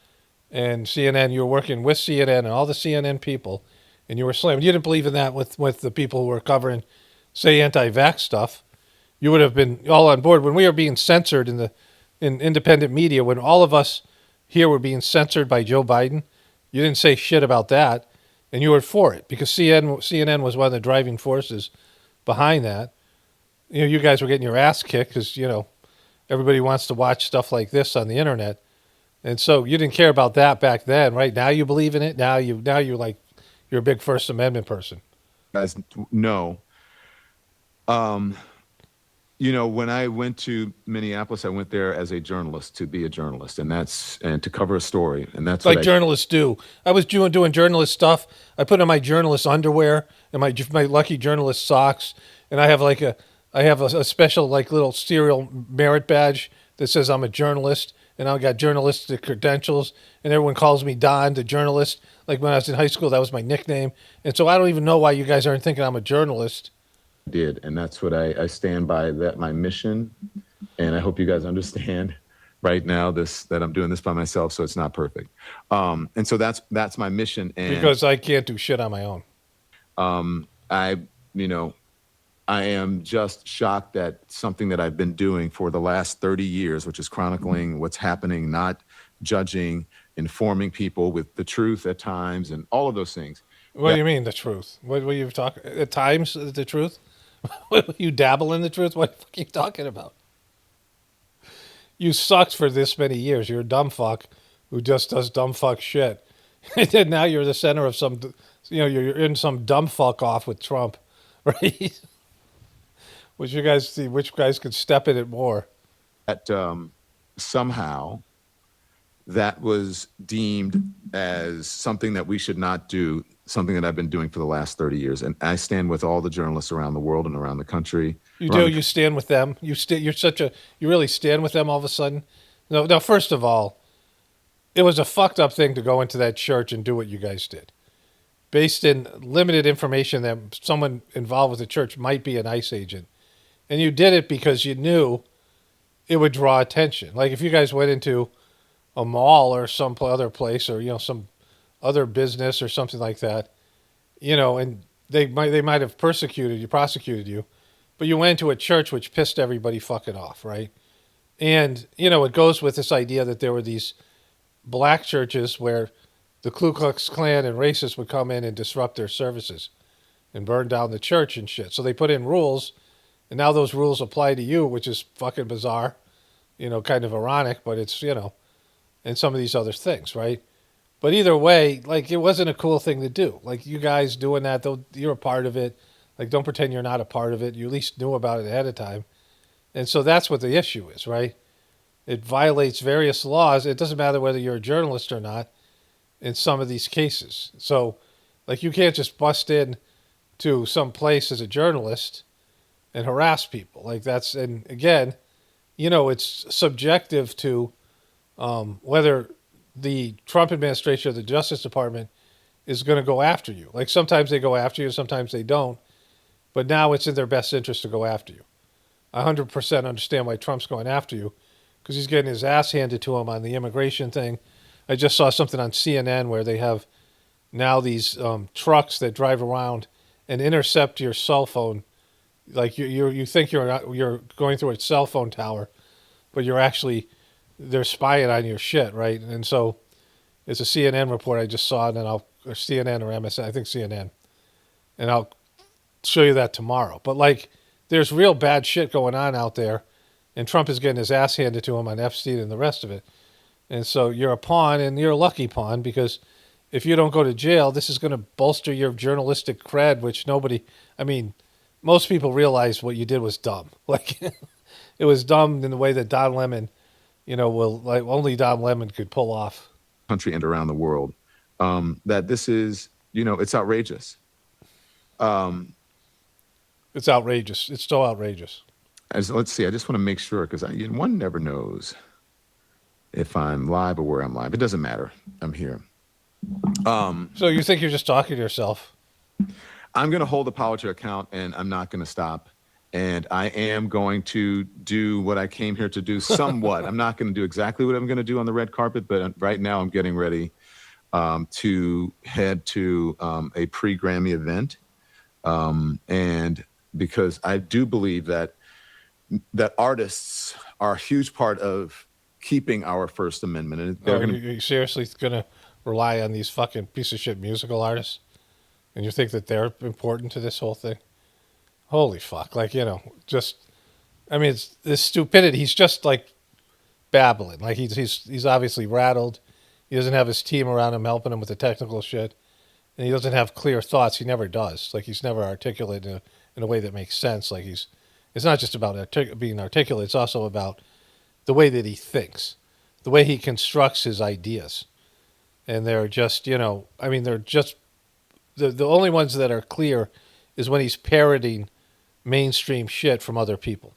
S1: and CNN. You were working with CNN and all the CNN people, and you were slamming. You didn't believe in that with the people who were covering, say, anti-vax stuff. You would have been all on board when we were being censored in independent media. When all of us here were being censored by Joe Biden, you didn't say shit about that, and you were for it because CNN was one of the driving forces behind that. You guys were getting your ass kicked because everybody wants to watch stuff like this on the internet, and so you didn't care about that back then. Right now, you believe in it. You're like you're a big First Amendment person.
S4: guys know. When I went to Minneapolis, I went there as a journalist to be a journalist, and to cover a story, and that's
S1: Like
S4: what
S1: journalists do. I was doing journalist stuff. I put on my journalist underwear and my lucky journalist socks, and I have a special like little serial merit badge that says I'm a journalist, and I got journalistic credentials, and everyone calls me Don, the journalist. Like when I was in high school, that was my nickname, and so I don't even know why you guys aren't thinking I'm a journalist.
S4: did, and that's what I stand by. That my mission, and I hope you guys understand. Right now, that I'm doing this by myself, so it's not perfect. And so that's my mission. And
S1: Because I can't do shit on my own.
S4: I, you know, I am just shocked at something that I've been doing for the last 30 years, which is chronicling what's happening, not judging, informing people with the truth at times, and all of those things.
S1: What do you mean the truth? What were you talking at times? The truth? You dabble in the truth? What the fuck are you talking about? You sucked for this many years. You're a dumb fuck who just does dumb fuck shit. And then now you're the center of some, you're in some dumb fuck off with Trump, right? Which guys could step in it more.
S4: That somehow that was deemed as something that we should not do, something that I've been doing for the last 30 years. And I stand with all the journalists around the world and around the country.
S1: You do. You stand with them. You really stand with them all of a sudden. No, now, first of all, it was a fucked up thing to go into that church and do what you guys did, based in limited information that someone involved with the church might be an ICE agent, and you did it because you knew it would draw attention. Like if you guys went into a mall or some other place, or some other business or something like that, and they might have prosecuted you, but you went to a church which pissed everybody fucking off, right? And it goes with this idea that there were these black churches where the Ku Klux Klan and racists would come in and disrupt their services and burn down the church and shit. So they put in rules, and now those rules apply to you, which is fucking bizarre, kind of ironic, but it's, and some of these other things, right? But either way, like, it wasn't a cool thing to do. Like, you guys doing that, though, you're a part of it. Like, don't pretend you're not a part of it. You at least knew about it ahead of time. And so that's what the issue is, right? It violates various laws. It doesn't matter whether you're a journalist or not. in some of these cases. So, like, you can't just bust in to some place as a journalist and harass people. Like, that's, and again, it's subjective to whether the Trump administration or the Justice Department is going to go after you. Like, sometimes they go after you, sometimes they don't. But now it's in their best interest to go after you. I 100% understand why Trump's going after you because he's getting his ass handed to him on the immigration thing. I just saw something on CNN where they have now these trucks that drive around and intercept your cell phone. Like you think you're going through a cell phone tower, but they're spying on your shit, right? And so it's a CNN report I just saw, and then or CNN or MSN, I think CNN, and I'll show you that tomorrow. But like, there's real bad shit going on out there, and Trump is getting his ass handed to him on Epstein and the rest of it. And so you're a pawn, and you're a lucky pawn because if you don't go to jail, this is going to bolster your journalistic cred, which most people realize what you did was dumb. Like, it was dumb in the way that Don Lemon, only Don Lemon could pull off.
S4: Country and around the world, that this is, it's outrageous.
S1: It's outrageous. It's so outrageous.
S4: Let's see. I just want to make sure because one never knows if I'm live or where I'm live. It doesn't matter. I'm here.
S1: So you think you're just talking to yourself?
S4: I'm going to hold Apollo to account, and I'm not going to stop. And I am going to do what I came here to do somewhat. I'm not going to do exactly what I'm going to do on the red carpet, but right now I'm getting ready to head to a pre-Grammy event. And because I do believe that artists are a huge part of keeping our First Amendment. And
S1: are you seriously going to rely on these fucking piece of shit musical artists? And you think that they're important to this whole thing? Holy fuck. Like, it's this stupidity. He's just like babbling. Like he's obviously rattled. He doesn't have his team around him helping him with the technical shit. And he doesn't have clear thoughts. He never does. Like, he's never articulate in a way that makes sense. Like, it's not just about being articulate. It's also about the way that he thinks, the way he constructs his ideas. And they're just, they're just, the only ones that are clear is when he's parroting mainstream shit from other people.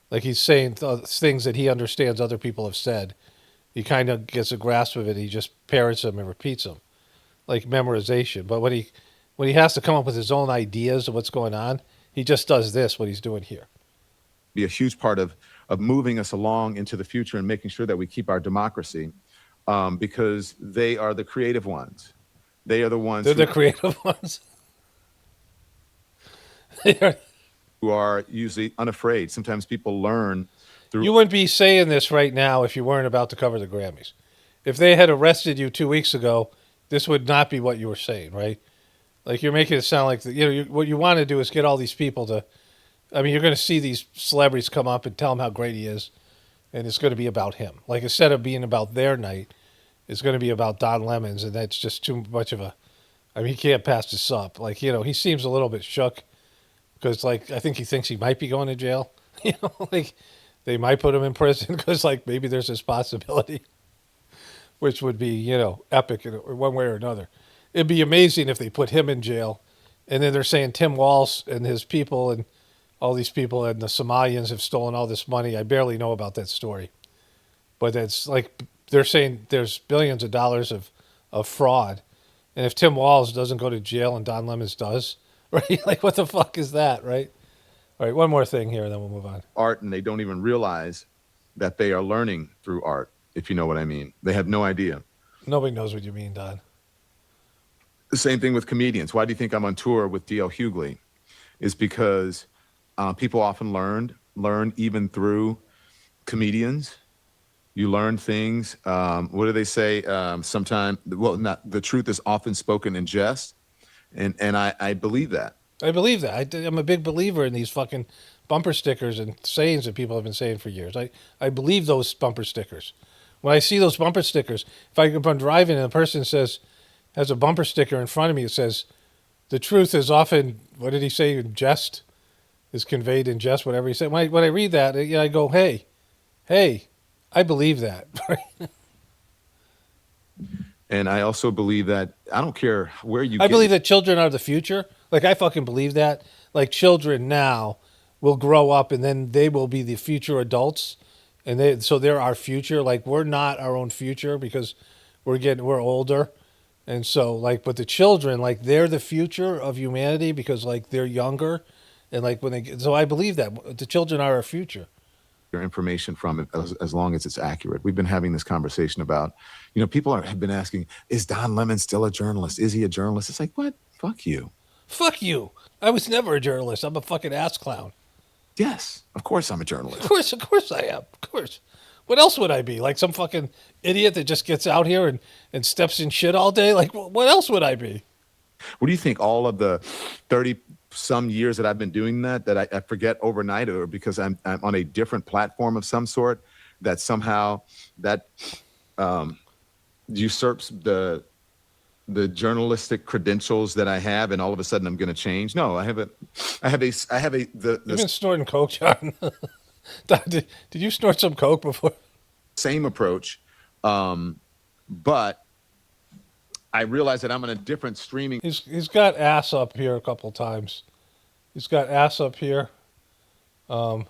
S1: Like, he's saying things that he understands other people have said. He kind of gets a grasp of it. He just parrots them and repeats them, like memorization. But when he has to come up with his own ideas of what's going on, he just does what he's doing here.
S4: Be a huge part of moving us along into the future and making sure that we keep our democracy, because they are the creative ones. They are the ones.
S1: They're the creative ones.
S4: Who are usually unafraid. Sometimes people learn through.
S1: You wouldn't be saying this right now if you weren't about to cover the Grammys. If they had arrested you 2 weeks ago, this would not be what you were saying, right? Like, you're making it sound like what you want to do is get all these people to. You're going to see these celebrities come up and tell him how great he is, and it's going to be about him. Like, instead of being about their night, it's going to be about Don Lemon's, and that's just too much of a. He can't pass this up. Like, he seems a little bit shook because, like, I think he thinks he might be going to jail. Like, they might put him in prison because, like, maybe there's this possibility, which would be, epic in one way or another. It'd be amazing if they put him in jail, and then they're saying Tim Walz and his people and all these people and the Somalians have stolen all this money. I barely know about that story, but it's like they're saying there's billions of dollars of fraud, and if Tim Walz doesn't go to jail and Don Lemons does, right? Like, what the fuck is that, right? All right, one more thing here, and then we'll move on.
S4: Art, and they don't even realize that they are learning through art, if you know what I mean. They have no idea.
S1: Nobody knows what you mean, Don.
S4: The same thing with comedians. Why do you think I'm on tour with D.L. Hughley? Is because people often learn even through comedians. You learn things. What do they say? Sometimes, not the truth is often spoken in jest, and I believe that.
S1: I believe that. I'm a big believer in these fucking bumper stickers and sayings that people have been saying for years. I believe those bumper stickers. When I see those bumper stickers, if I'm driving and a person has a bumper sticker in front of me that says, "The truth is often," what did he say, in jest, is conveyed in jest, whatever he said. When I read that, I go, hey, I believe that.
S4: And I also believe that I don't care where you
S1: I
S4: get
S1: believe that children are the future. Like I fucking believe that. Like children now will grow up and then they will be the future adults, and they're our future. Like we're not our own future because we're older, and so like but the children like they're the future of humanity because like they're younger, and like when they get, so I believe that the children are our future.
S4: your information from it as long as it's accurate. We've been having this conversation about, people have been asking, is Don Lemon still a journalist? Is he a journalist? It's like, what? Fuck you.
S1: Fuck you. I was never a journalist. I'm a fucking ass clown.
S4: Yes, of course I'm a journalist.
S1: Of course I am. Of course. What else would I be? Like some fucking idiot that just gets out here and steps in shit all day? Like, what else would I be?
S4: What do you think all of the 30 some years that I've been doing that I forget overnight, or because I'm on a different platform of some sort, that somehow that usurps the journalistic credentials that I have, and all of a sudden I'm going to change? No,
S1: You've been snorting coke, John. did you snort some coke before?
S4: same approach, but I realize that I'm on a different streaming.
S1: He's got ass up here a couple times. He's got ass up here. Um,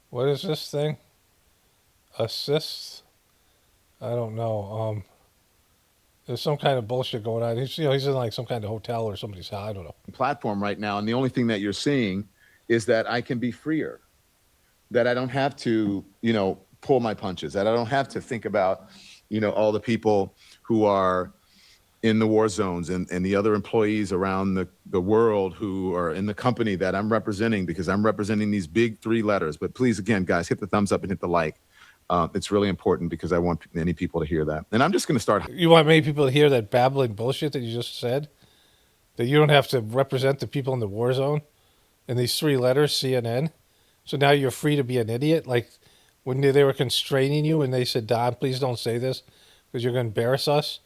S1: what is this thing? Assists? I don't know. There's some kind of bullshit going on. He's in like some kind of hotel or somebody's house. I don't know.
S4: Platform right now, and the only thing that you're seeing is that I can be freer, that I don't have to, pull my punches, that I don't have to think about, all the people who are in the war zones, and the other employees around the world who are in the company that I'm representing, because I'm representing these big three letters. But please, again, guys, hit the thumbs up and hit the like. It's really important because I want many people to hear that. And I'm just going to start.
S1: You want many people to hear that babbling bullshit that you just said? That you don't have to represent the people in the war zone and these three letters, CNN? So now you're free to be an idiot? Like when they were constraining you and they said, Don, please don't say this because you're going to embarrass us.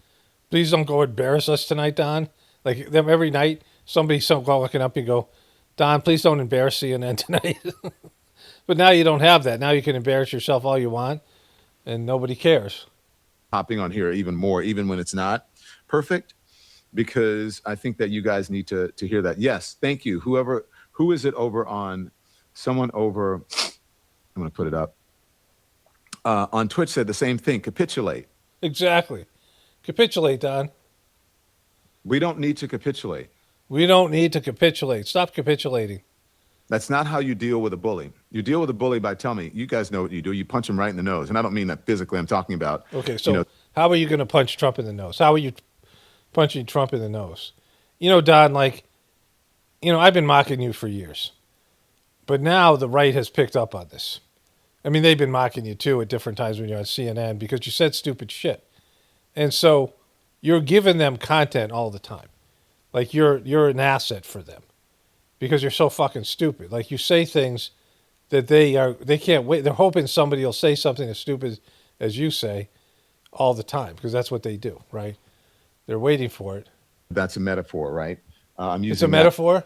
S1: Please don't go embarrass us tonight, Don. Like them every night, somebody's walking up and go, Don, please don't embarrass CNN tonight. But now you don't have that. Now you can embarrass yourself all you want, and nobody cares.
S4: Hopping on here even more, even when it's not perfect, because I think that you guys need to hear that. Yes, thank you. Who is it over on? Someone over. I'm going to put it up. On Twitch said the same thing. Capitulate.
S1: Exactly. Capitulate, Don.
S4: We don't need to capitulate.
S1: We don't need to capitulate. Stop capitulating.
S4: That's not how you deal with a bully. You deal with a bully by telling me, you guys know what you do. You punch him right in the nose. And I don't mean that physically. I'm talking about.
S1: Okay, so how are you going to punch Trump in the nose? How are you punching Trump in the nose? Don, I've been mocking you for years. But now the right has picked up on this. I mean, they've been mocking you too at different times when you're on CNN because you said stupid shit. And so you're giving them content all the time. Like you're an asset for them because you're so fucking stupid. Like you say things that they can't wait. They're hoping somebody will say something as stupid as you say all the time because that's what they do, right? They're waiting for it.
S4: That's a metaphor, right? I'm using
S1: it's a metaphor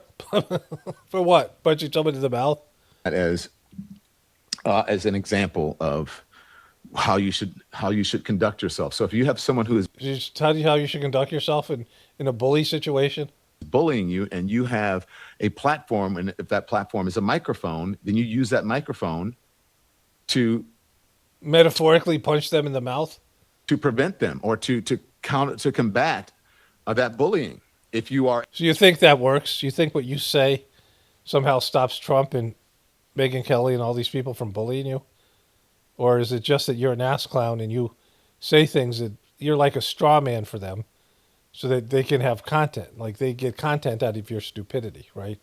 S1: for what? Punching somebody in the mouth?
S4: That as an example of how you should conduct yourself. So if you have someone who is
S1: how you should conduct yourself in a bully situation,
S4: bullying you, and you have a platform, and if that platform is a microphone, then you use that microphone to
S1: metaphorically punch them in the mouth
S4: to prevent them or to combat that bullying. If you are,
S1: so you think that works? You think what you say somehow stops Trump and Megyn Kelly and all these people from bullying you? Or is it just that you're an ass clown and you say things that you're like a straw man for them so that they can have content? Like they get content out of your stupidity, right?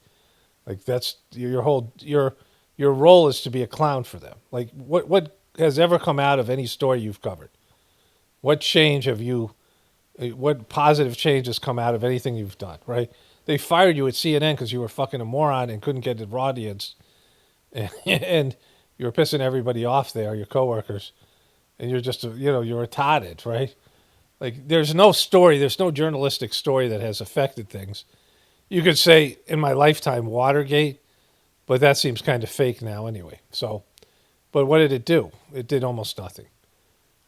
S1: Like that's your role is to be a clown for them. Like what has ever come out of any story you've covered? What positive change has come out of anything you've done, right? They fired you at CNN because you were fucking a moron and couldn't get an audience. And you were pissing everybody off there, your coworkers, and you're just, you're retarded, right? Like, there's no journalistic story that has affected things. You could say, in my lifetime, Watergate, but that seems kind of fake now anyway. So, but what did it do? It did almost nothing,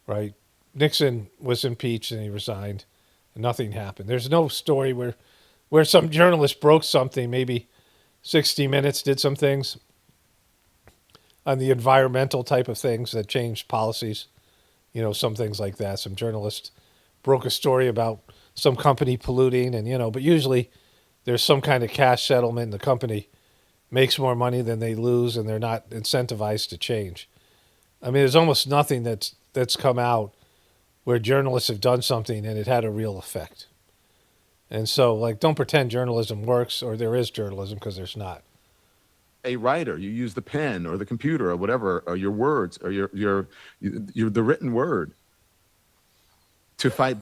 S1: right? Nixon was impeached and he resigned, and nothing happened. There's no story where some journalist broke something. Maybe 60 Minutes did some things on the environmental type of things that changed policies. Some things like that. Some journalist broke a story about some company polluting, and but usually there's some kind of cash settlement, and the company makes more money than they lose, and they're not incentivized to change. I mean, there's almost nothing that's come out where journalists have done something and it had a real effect. And so, like, don't pretend journalism works or there is journalism, because there's not.
S4: A writer, you use the pen or the computer or whatever, or your words or your the written word to fight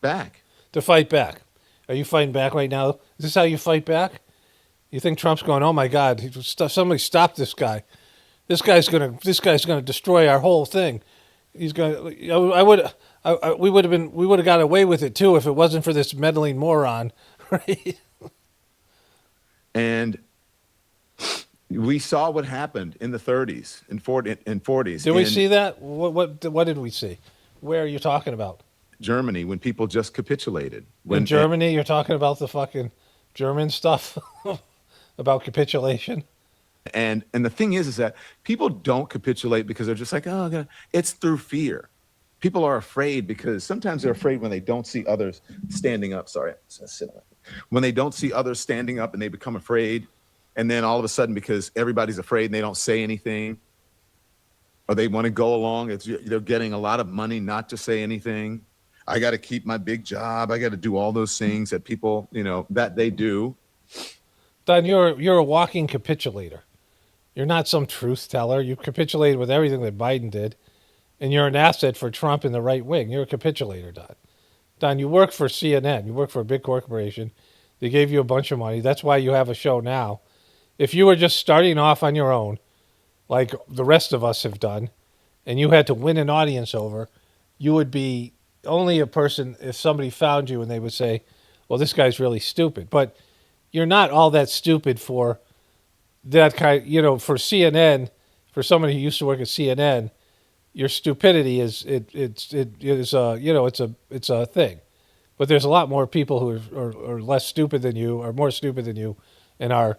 S4: back.
S1: To fight back. Are you fighting back right now? Is this how you fight back? You think Trump's going, oh my God, somebody stop this guy. This guy's gonna destroy our whole thing. He's gonna. We would have got away with it too if it wasn't for this meddling moron, right?
S4: And we saw what happened in the 30s and 40s.
S1: Did we see that? What did we see? Where are you talking about?
S4: Germany, when people just capitulated.
S1: In Germany, you're talking about the fucking German stuff about capitulation.
S4: And the thing is that people don't capitulate because they're just like, oh, God. It's through fear. People are afraid because sometimes they're afraid when they don't see others standing up. Sorry, when they don't see others standing up and they become afraid. And then all of a sudden, because everybody's afraid and they don't say anything, or they want to go along, they're getting a lot of money not to say anything. I got to keep my big job. I got to do all those things that people, that they do.
S1: Don, you're a walking capitulator. You're not some truth teller. You capitulated with everything that Biden did, and you're an asset for Trump and the right wing. You're a capitulator, Don. Don, you work for CNN. You work for a big corporation. They gave you a bunch of money. That's why you have a show now. If you were just starting off on your own, like the rest of us have done, and you had to win an audience over, you would be only a person if somebody found you and they would say, well, this guy's really stupid. But you're not all that stupid for that kind, for CNN, for somebody who used to work at CNN, your stupidity is it's a thing. But there's a lot more people who are less stupid than you, or more stupid than you, and are,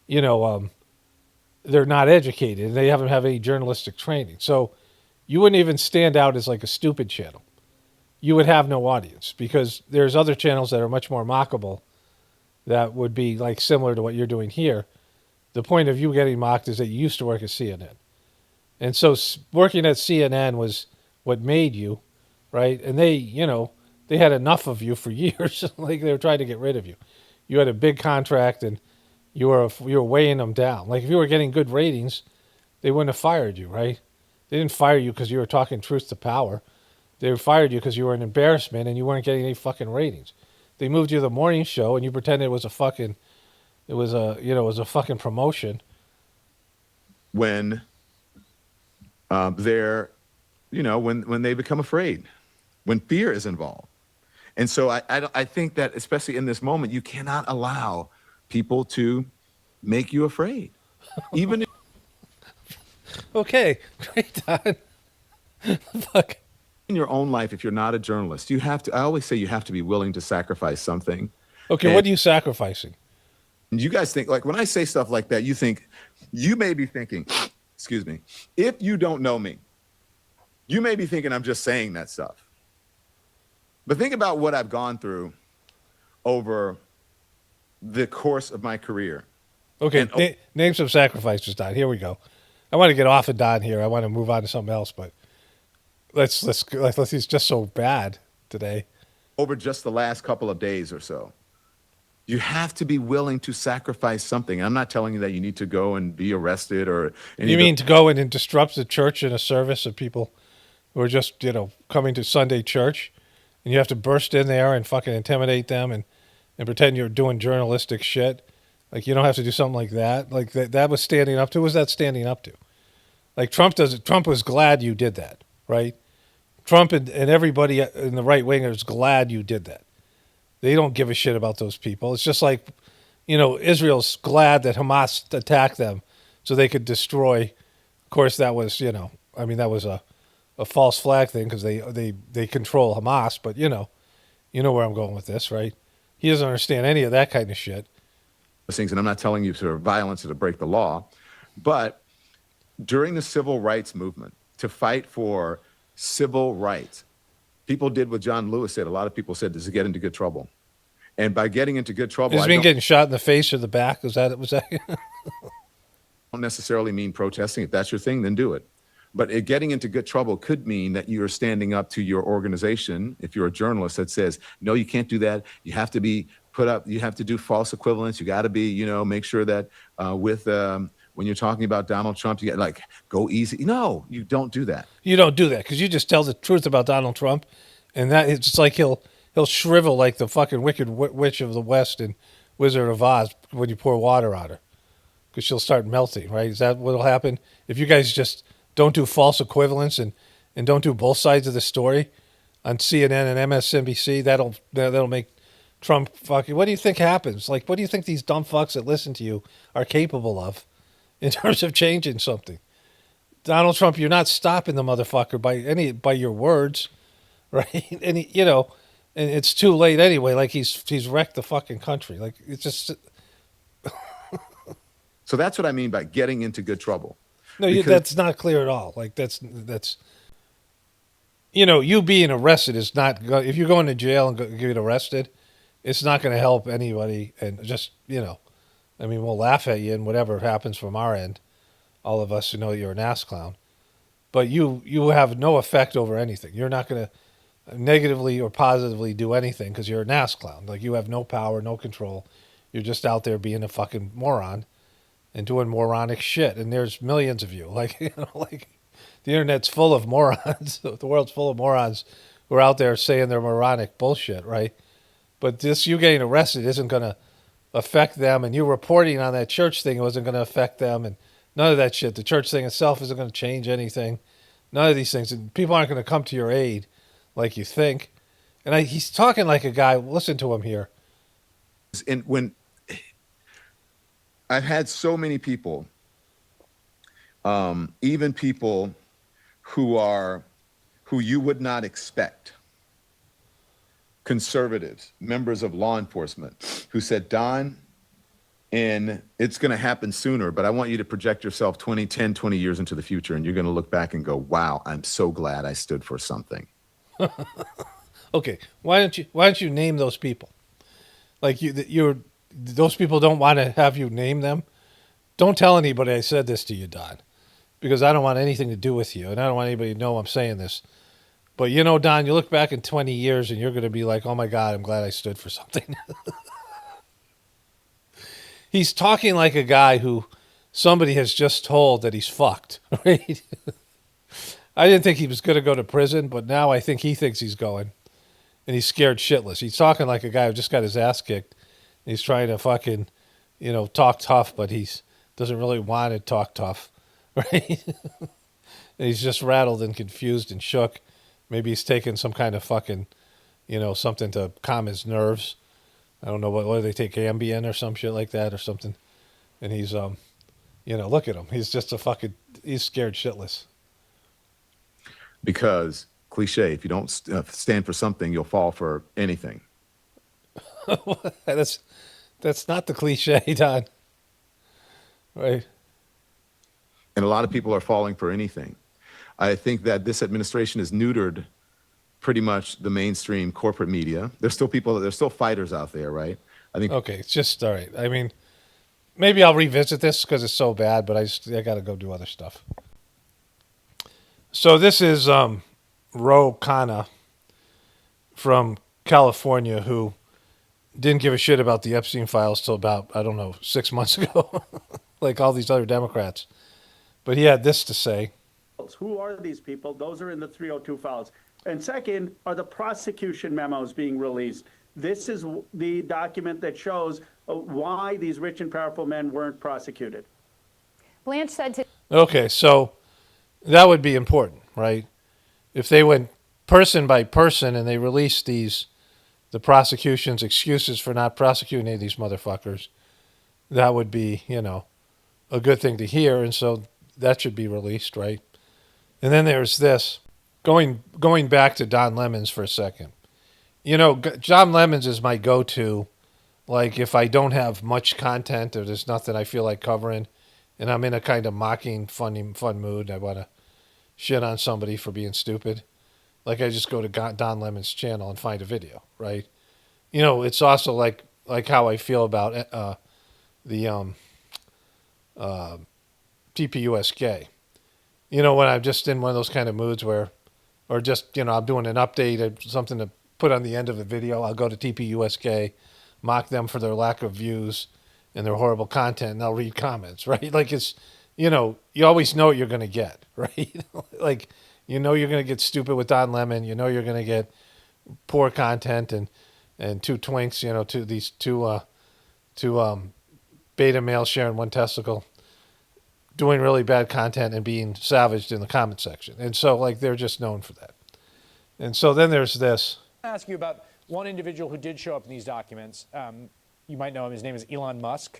S1: they're not educated and they haven't have any journalistic training. So you wouldn't even stand out as like a stupid channel. You would have no audience because there's other channels that are much more mockable that would be like similar to what you're doing here. The point of you getting mocked is that you used to work at CNN. And so working at CNN was what made you, right? And they had enough of you for years. Like they were trying to get rid of you. You had a big contract and you were weighing them down. Like if you were getting good ratings, they wouldn't have fired you, right? They didn't fire you because you were talking truth to power. They fired you because you were an embarrassment and you weren't getting any fucking ratings. They moved you to the morning show and you pretended it was a fucking promotion.
S4: When they're, when they become afraid, when fear is involved. And so I think that especially in this moment, you cannot allow people to make you afraid. Even if
S1: okay, great, Don. Fuck.
S4: in your own life, if you're not a journalist, I always say you have to be willing to sacrifice something.
S1: Okay, what are you sacrificing?
S4: And you guys think, like when I say stuff like that, you may be thinking, excuse me, if you don't know me, you may be thinking I'm just saying that stuff. But think about what I've gone through over the course of my career.
S1: Okay, name some sacrifices, Don. Here we go. I want to get off of Don here. I want to move on to something else, but let's he's just so bad today.
S4: Over just the last couple of days or so. You have to be willing to sacrifice something. I'm not telling you that you need to go and be arrested or anything.
S1: You mean to go in and disrupt the church in a service of people who are just, coming to Sunday church, and you have to burst in there and fucking intimidate them and pretend you're doing journalistic shit? Like, you don't have to do something like that. Like, that was standing up to? What was that standing up to? Like, Trump was glad you did that, right? Trump and everybody in the right wing is glad you did that. They don't give a shit about those people. It's just like, Israel's glad that Hamas attacked them so they could destroy. Of course, that was, that was a a false flag thing because they control Hamas. But you know where I'm going with this, right? He doesn't understand any of that kind of shit.
S4: Things, and I'm not telling you to violence or to break the law, but during the civil rights movement, to fight for civil rights, people did what John Lewis said. A lot of people said this is get into good trouble. And by getting into good trouble,
S1: Does it mean getting shot in the face or the back? Was that?
S4: don't necessarily mean protesting. If that's your thing, then do it. But getting into good trouble could mean that you're standing up to your organization. If you're a journalist that says, no, you can't do that. You have to be put up. You have to do false equivalence. You got to be, make sure that when you're talking about Donald Trump, you get go easy. No, you don't do that.
S1: You don't do that because you just tell the truth about Donald Trump, and that it's like he'll shrivel like the fucking wicked witch of the West in Wizard of Oz when you pour water on her, because she'll start melting. Right? Is that what'll happen if you guys just don't do false equivalence and don't do both sides of the story on CNN and MSNBC? That'll make Trump fucking. What do you think happens? Like, what do you think these dumb fucks that listen to you are capable of in terms of changing something? Donald Trump, you're not stopping the motherfucker by your words, right? And and it's too late anyway. Like he's wrecked the fucking country. Like it's just.
S4: So that's what I mean by getting into good trouble.
S1: No, that's not clear at all. Like that's you being arrested is not. If you're going to jail and get arrested, it's not going to help anybody. And just I mean, we'll laugh at you and whatever happens from our end. All of us who know you're an ass clown, but you have no effect over anything. You're not going to negatively or positively do anything because you're an ass clown. Like you have no power, no control. You're just out there being a fucking moron and doing moronic shit. And there's millions of you. Like the internet's full of morons. The world's full of morons who are out there saying they're moronic bullshit, right? But this you getting arrested isn't going to affect them, and you reporting on that church thing wasn't going to affect them, and none of that shit. The church thing itself isn't going to change anything. None of these things. And people aren't going to come to your aid like you think. And he's talking like a guy. Listen to him here.
S4: And when I've had so many people, even people who you would not expect, conservatives, members of law enforcement, who said, Don, and it's going to happen sooner, but I want you to project yourself 20 years into the future, and you're going to look back and go, wow, I'm so glad I stood for something.
S1: Okay, why don't you name those people? Like those people don't want to have you name them. Don't tell anybody I said this to you, Don, because I don't want anything to do with you, and I don't want anybody to know I'm saying this. But Don, you look back in 20 years, and you're going to be like, oh my God, I'm glad I stood for something. He's talking like a guy who somebody has just told that he's fucked, right? I didn't think he was going to go to prison, but now I think he thinks he's going, and he's scared shitless. He's talking like a guy who just got his ass kicked. He's trying to fucking, talk tough, but doesn't really want to talk tough, right? And he's just rattled and confused and shook. Maybe he's taking some kind of fucking, something to calm his nerves. I don't know what do they take, Ambien or some shit like that or something. And he's, look at him. He's just he's scared shitless.
S4: Because cliche, if you don't stand for something, you'll fall for anything.
S1: That's not the cliche, Don. Right.
S4: And a lot of people are falling for anything. I think that this administration has neutered pretty much the mainstream corporate media. There's still fighters out there, right? I think.
S1: Okay, it's just all right. I mean, maybe I'll revisit this because it's so bad, but I got to go do other stuff. So this is Ro Khanna from California, who didn't give a shit about the Epstein files till about, 6 months ago, like all these other Democrats. But he had this to say.
S5: Who are these people? Those are in the 302 files. And second, are the prosecution memos being released? This is the document that shows why these rich and powerful men weren't prosecuted.
S6: Blanche said to...
S1: Okay, so that would be important, right? If they went person by person and they released the prosecution's excuses for not prosecuting any of these motherfuckers, that would be, a good thing to hear. And so that should be released, right? And then there's this. going back to Don Lemons for a second. You know, John Lemons is my go-to. Like if I don't have much content or there's nothing I feel like covering, and I'm in a kind of mocking, fun mood, I want to shit on somebody for being stupid. Like I just go to Don Lemon's channel and find a video, right? You know, it's also like how I feel about the TPUSK. You know, when I'm just in one of those kind of moods where, or just I'm doing an update or something to put on the end of a video, I'll go to TPUSK, mock them for their lack of views and their horrible content, and I'll read comments, right? Like it's, you always know what you're going to get, right? Like, you're going to get stupid with Don Lemon. You know you're going to get poor content and two twinks, two beta males sharing one testicle, doing really bad content and being savaged in the comment section. And so, like, they're just known for that. And so then there's this.
S7: I ask you about one individual who did show up in these documents. You might know him. His name is Elon Musk.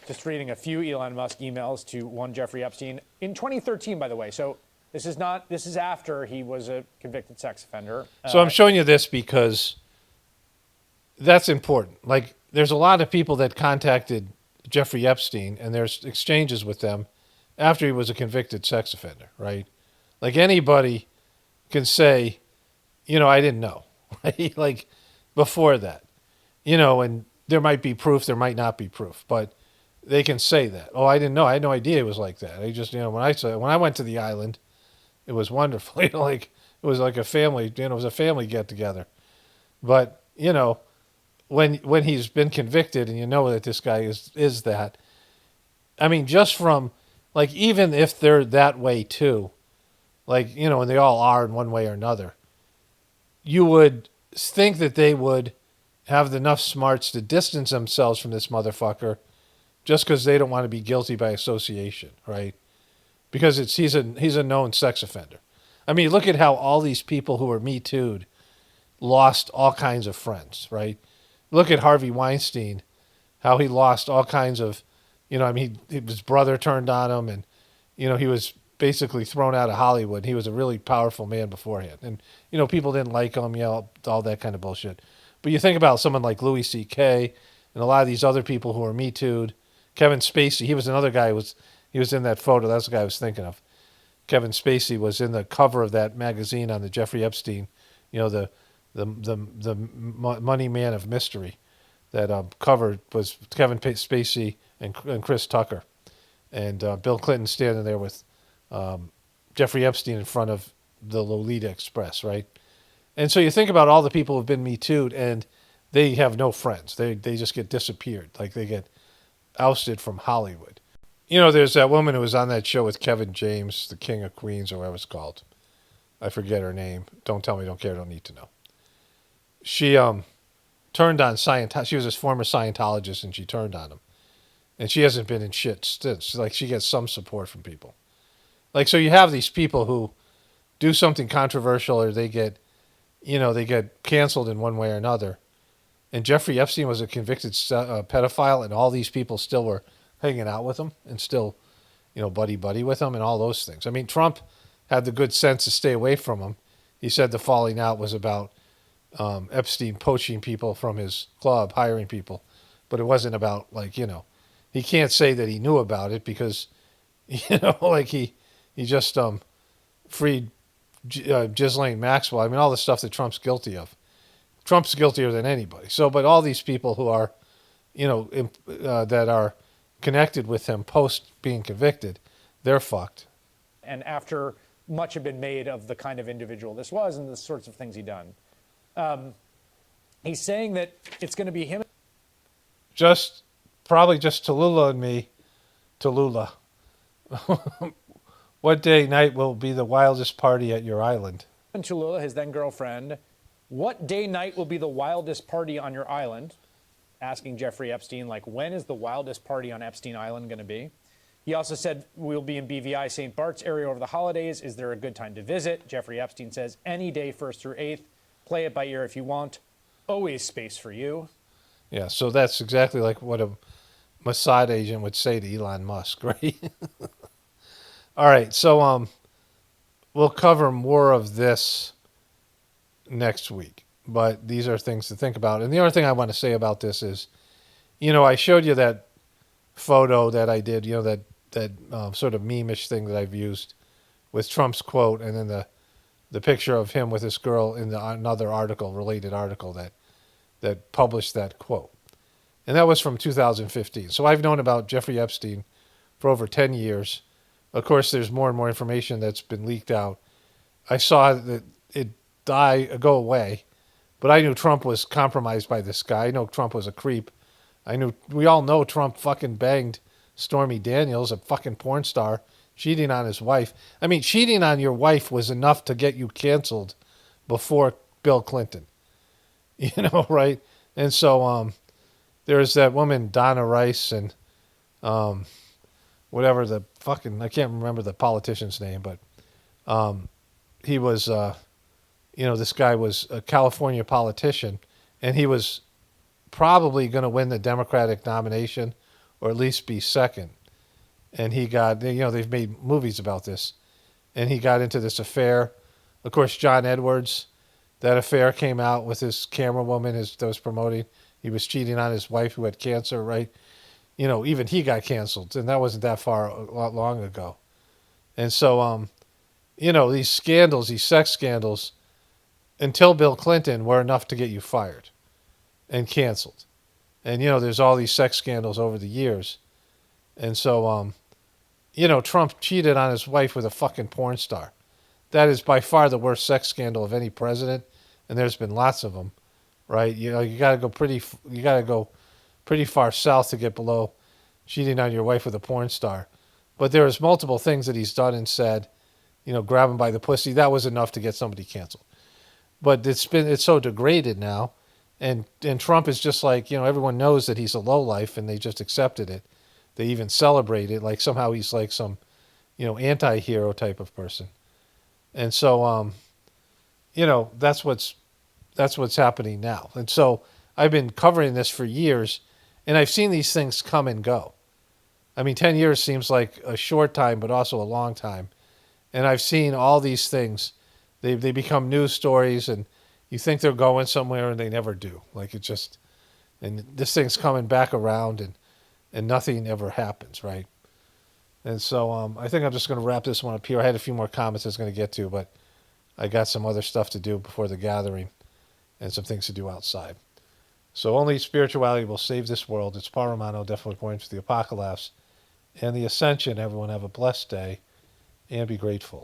S7: Just reading a few Elon Musk emails to one Jeffrey Epstein in 2013, by the way. So this is after he was a convicted sex offender.
S1: So I'm showing you this because that's important. Like, there's a lot of people that contacted Jeffrey Epstein, and there's exchanges with them after he was a convicted sex offender, right? Like, anybody can say, I didn't know, right? Like, before that, and there might be proof, there might not be proof, but they can say that. Oh, I didn't know. I had no idea it was like that. I just, when I went to the island, it was wonderful. Like, it was like a family, it was a family get together. But, when he's been convicted and you know that this guy is that, I mean, just from, like, even if they're that way too, like, and they all are in one way or another, you would think that they would have enough smarts to distance themselves from this motherfucker just because they don't want to be guilty by association, right? Because he's a known sex offender. I mean, look at how all these people who were Me Too'd lost all kinds of friends, right? Look at Harvey Weinstein, how he lost all kinds of, his brother turned on him, and, he was basically thrown out of Hollywood. He was a really powerful man beforehand. And, people didn't like him, all that kind of bullshit. But you think about someone like Louis C.K. and a lot of these other people who were Me Too'd. Kevin Spacey, he was another guy he was in that photo. That's the guy I was thinking of. Kevin Spacey was in the cover of that magazine on the Jeffrey Epstein, the Money Man of Mystery. That cover was Kevin Spacey and Chris Tucker, and Bill Clinton standing there with Jeffrey Epstein in front of the Lolita Express, right? And so you think about all the people who've been Me Too'd, and they have no friends. They just get disappeared, like they get ousted from Hollywood. There's that woman who was on that show with Kevin James, the King of Queens, or whatever it's called. I forget her name. Don't tell me, don't care, don't need to know. She turned on Scientology. She was this former Scientologist, and she turned on him. And she hasn't been in shit since. Like, she gets some support from people. Like, so you have these people who do something controversial, or they get canceled in one way or another. And Jeffrey Epstein was a convicted pedophile, and all these people still were hanging out with him and still, buddy with him and all those things. I mean, Trump had the good sense to stay away from him. He said the falling out was about Epstein poaching people from his club, hiring people. But it wasn't about, he can't say that he knew about it because, he just freed Ghislaine Maxwell. I mean, all the stuff that Trump's guilty of. Trump's guiltier than anybody. So, but all these people who are, that are connected with him post being convicted, they're fucked.
S7: And after much had been made of the kind of individual this was and the sorts of things he'd done, he's saying that it's going to be him.
S1: Probably just Tallulah and me. Tallulah. What day night will be the wildest party at your island?
S7: And Tallulah, his then girlfriend, what day night will be the wildest party on your island? Asking Jeffrey Epstein, when is the wildest party on Epstein Island going to be? He also said, we'll be in BVI St. Bart's area over the holidays. Is there a good time to visit? Jeffrey Epstein says, any day 1st through 8th. Play it by ear if you want. Always space for you.
S1: Yeah, so that's exactly like what a Mossad agent would say to Elon Musk, right? All right, so we'll cover more of this next week. But these are things to think about. And the other thing I want to say about this is, I showed you that photo that I did, that sort of meme-ish thing that I've used with Trump's quote, and then the picture of him with this girl in another related article that published that quote. And that was from 2015. So I've known about Jeffrey Epstein for over 10 years. Of course, there's more and more information that's been leaked out. I saw that it go away, but I knew Trump was compromised by this guy. I know Trump was a creep. We all know Trump fucking banged Stormy Daniels, a fucking porn star, cheating on his wife. I mean, cheating on your wife was enough to get you canceled before Bill Clinton. Right? And so there's that woman, Donna Rice, and whatever I can't remember the politician's name, but he was, this guy was a California politician, and he was probably going to win the Democratic nomination, or at least be second. And he got, they've made movies about this, and he got into this affair. Of course, John Edwards, that affair came out with his camera woman that was promoting. He was cheating on his wife who had cancer, right? Even he got canceled, and that wasn't that long ago. And so, these scandals, these sex scandals, until Bill Clinton, were enough to get you fired and canceled. And, there's all these sex scandals over the years. And so, Trump cheated on his wife with a fucking porn star. That is by far the worst sex scandal of any president, and there's been lots of them, right? You got to go pretty far south to get below cheating on your wife with a porn star. But there was multiple things that he's done and said, grab him by the pussy. That was enough to get somebody canceled. But it's so degraded now, and Trump is just like, everyone knows that he's a lowlife, and they just accepted it. They even celebrate it like somehow he's like some, anti-hero type of person. And so, that's what's happening now. And so I've been covering this for years, and I've seen these things come and go. I mean, 10 years seems like a short time, but also a long time. And I've seen all these things. They become news stories, and you think they're going somewhere, and they never do. Like and this thing's coming back around, and nothing ever happens, right? And so I think I'm just going to wrap this one up here. I had a few more comments I was going to get to, but I got some other stuff to do before the gathering and some things to do outside. So only spirituality will save this world. It's Paramano, definitely pointing to the apocalypse and the ascension. Everyone have a blessed day and be grateful.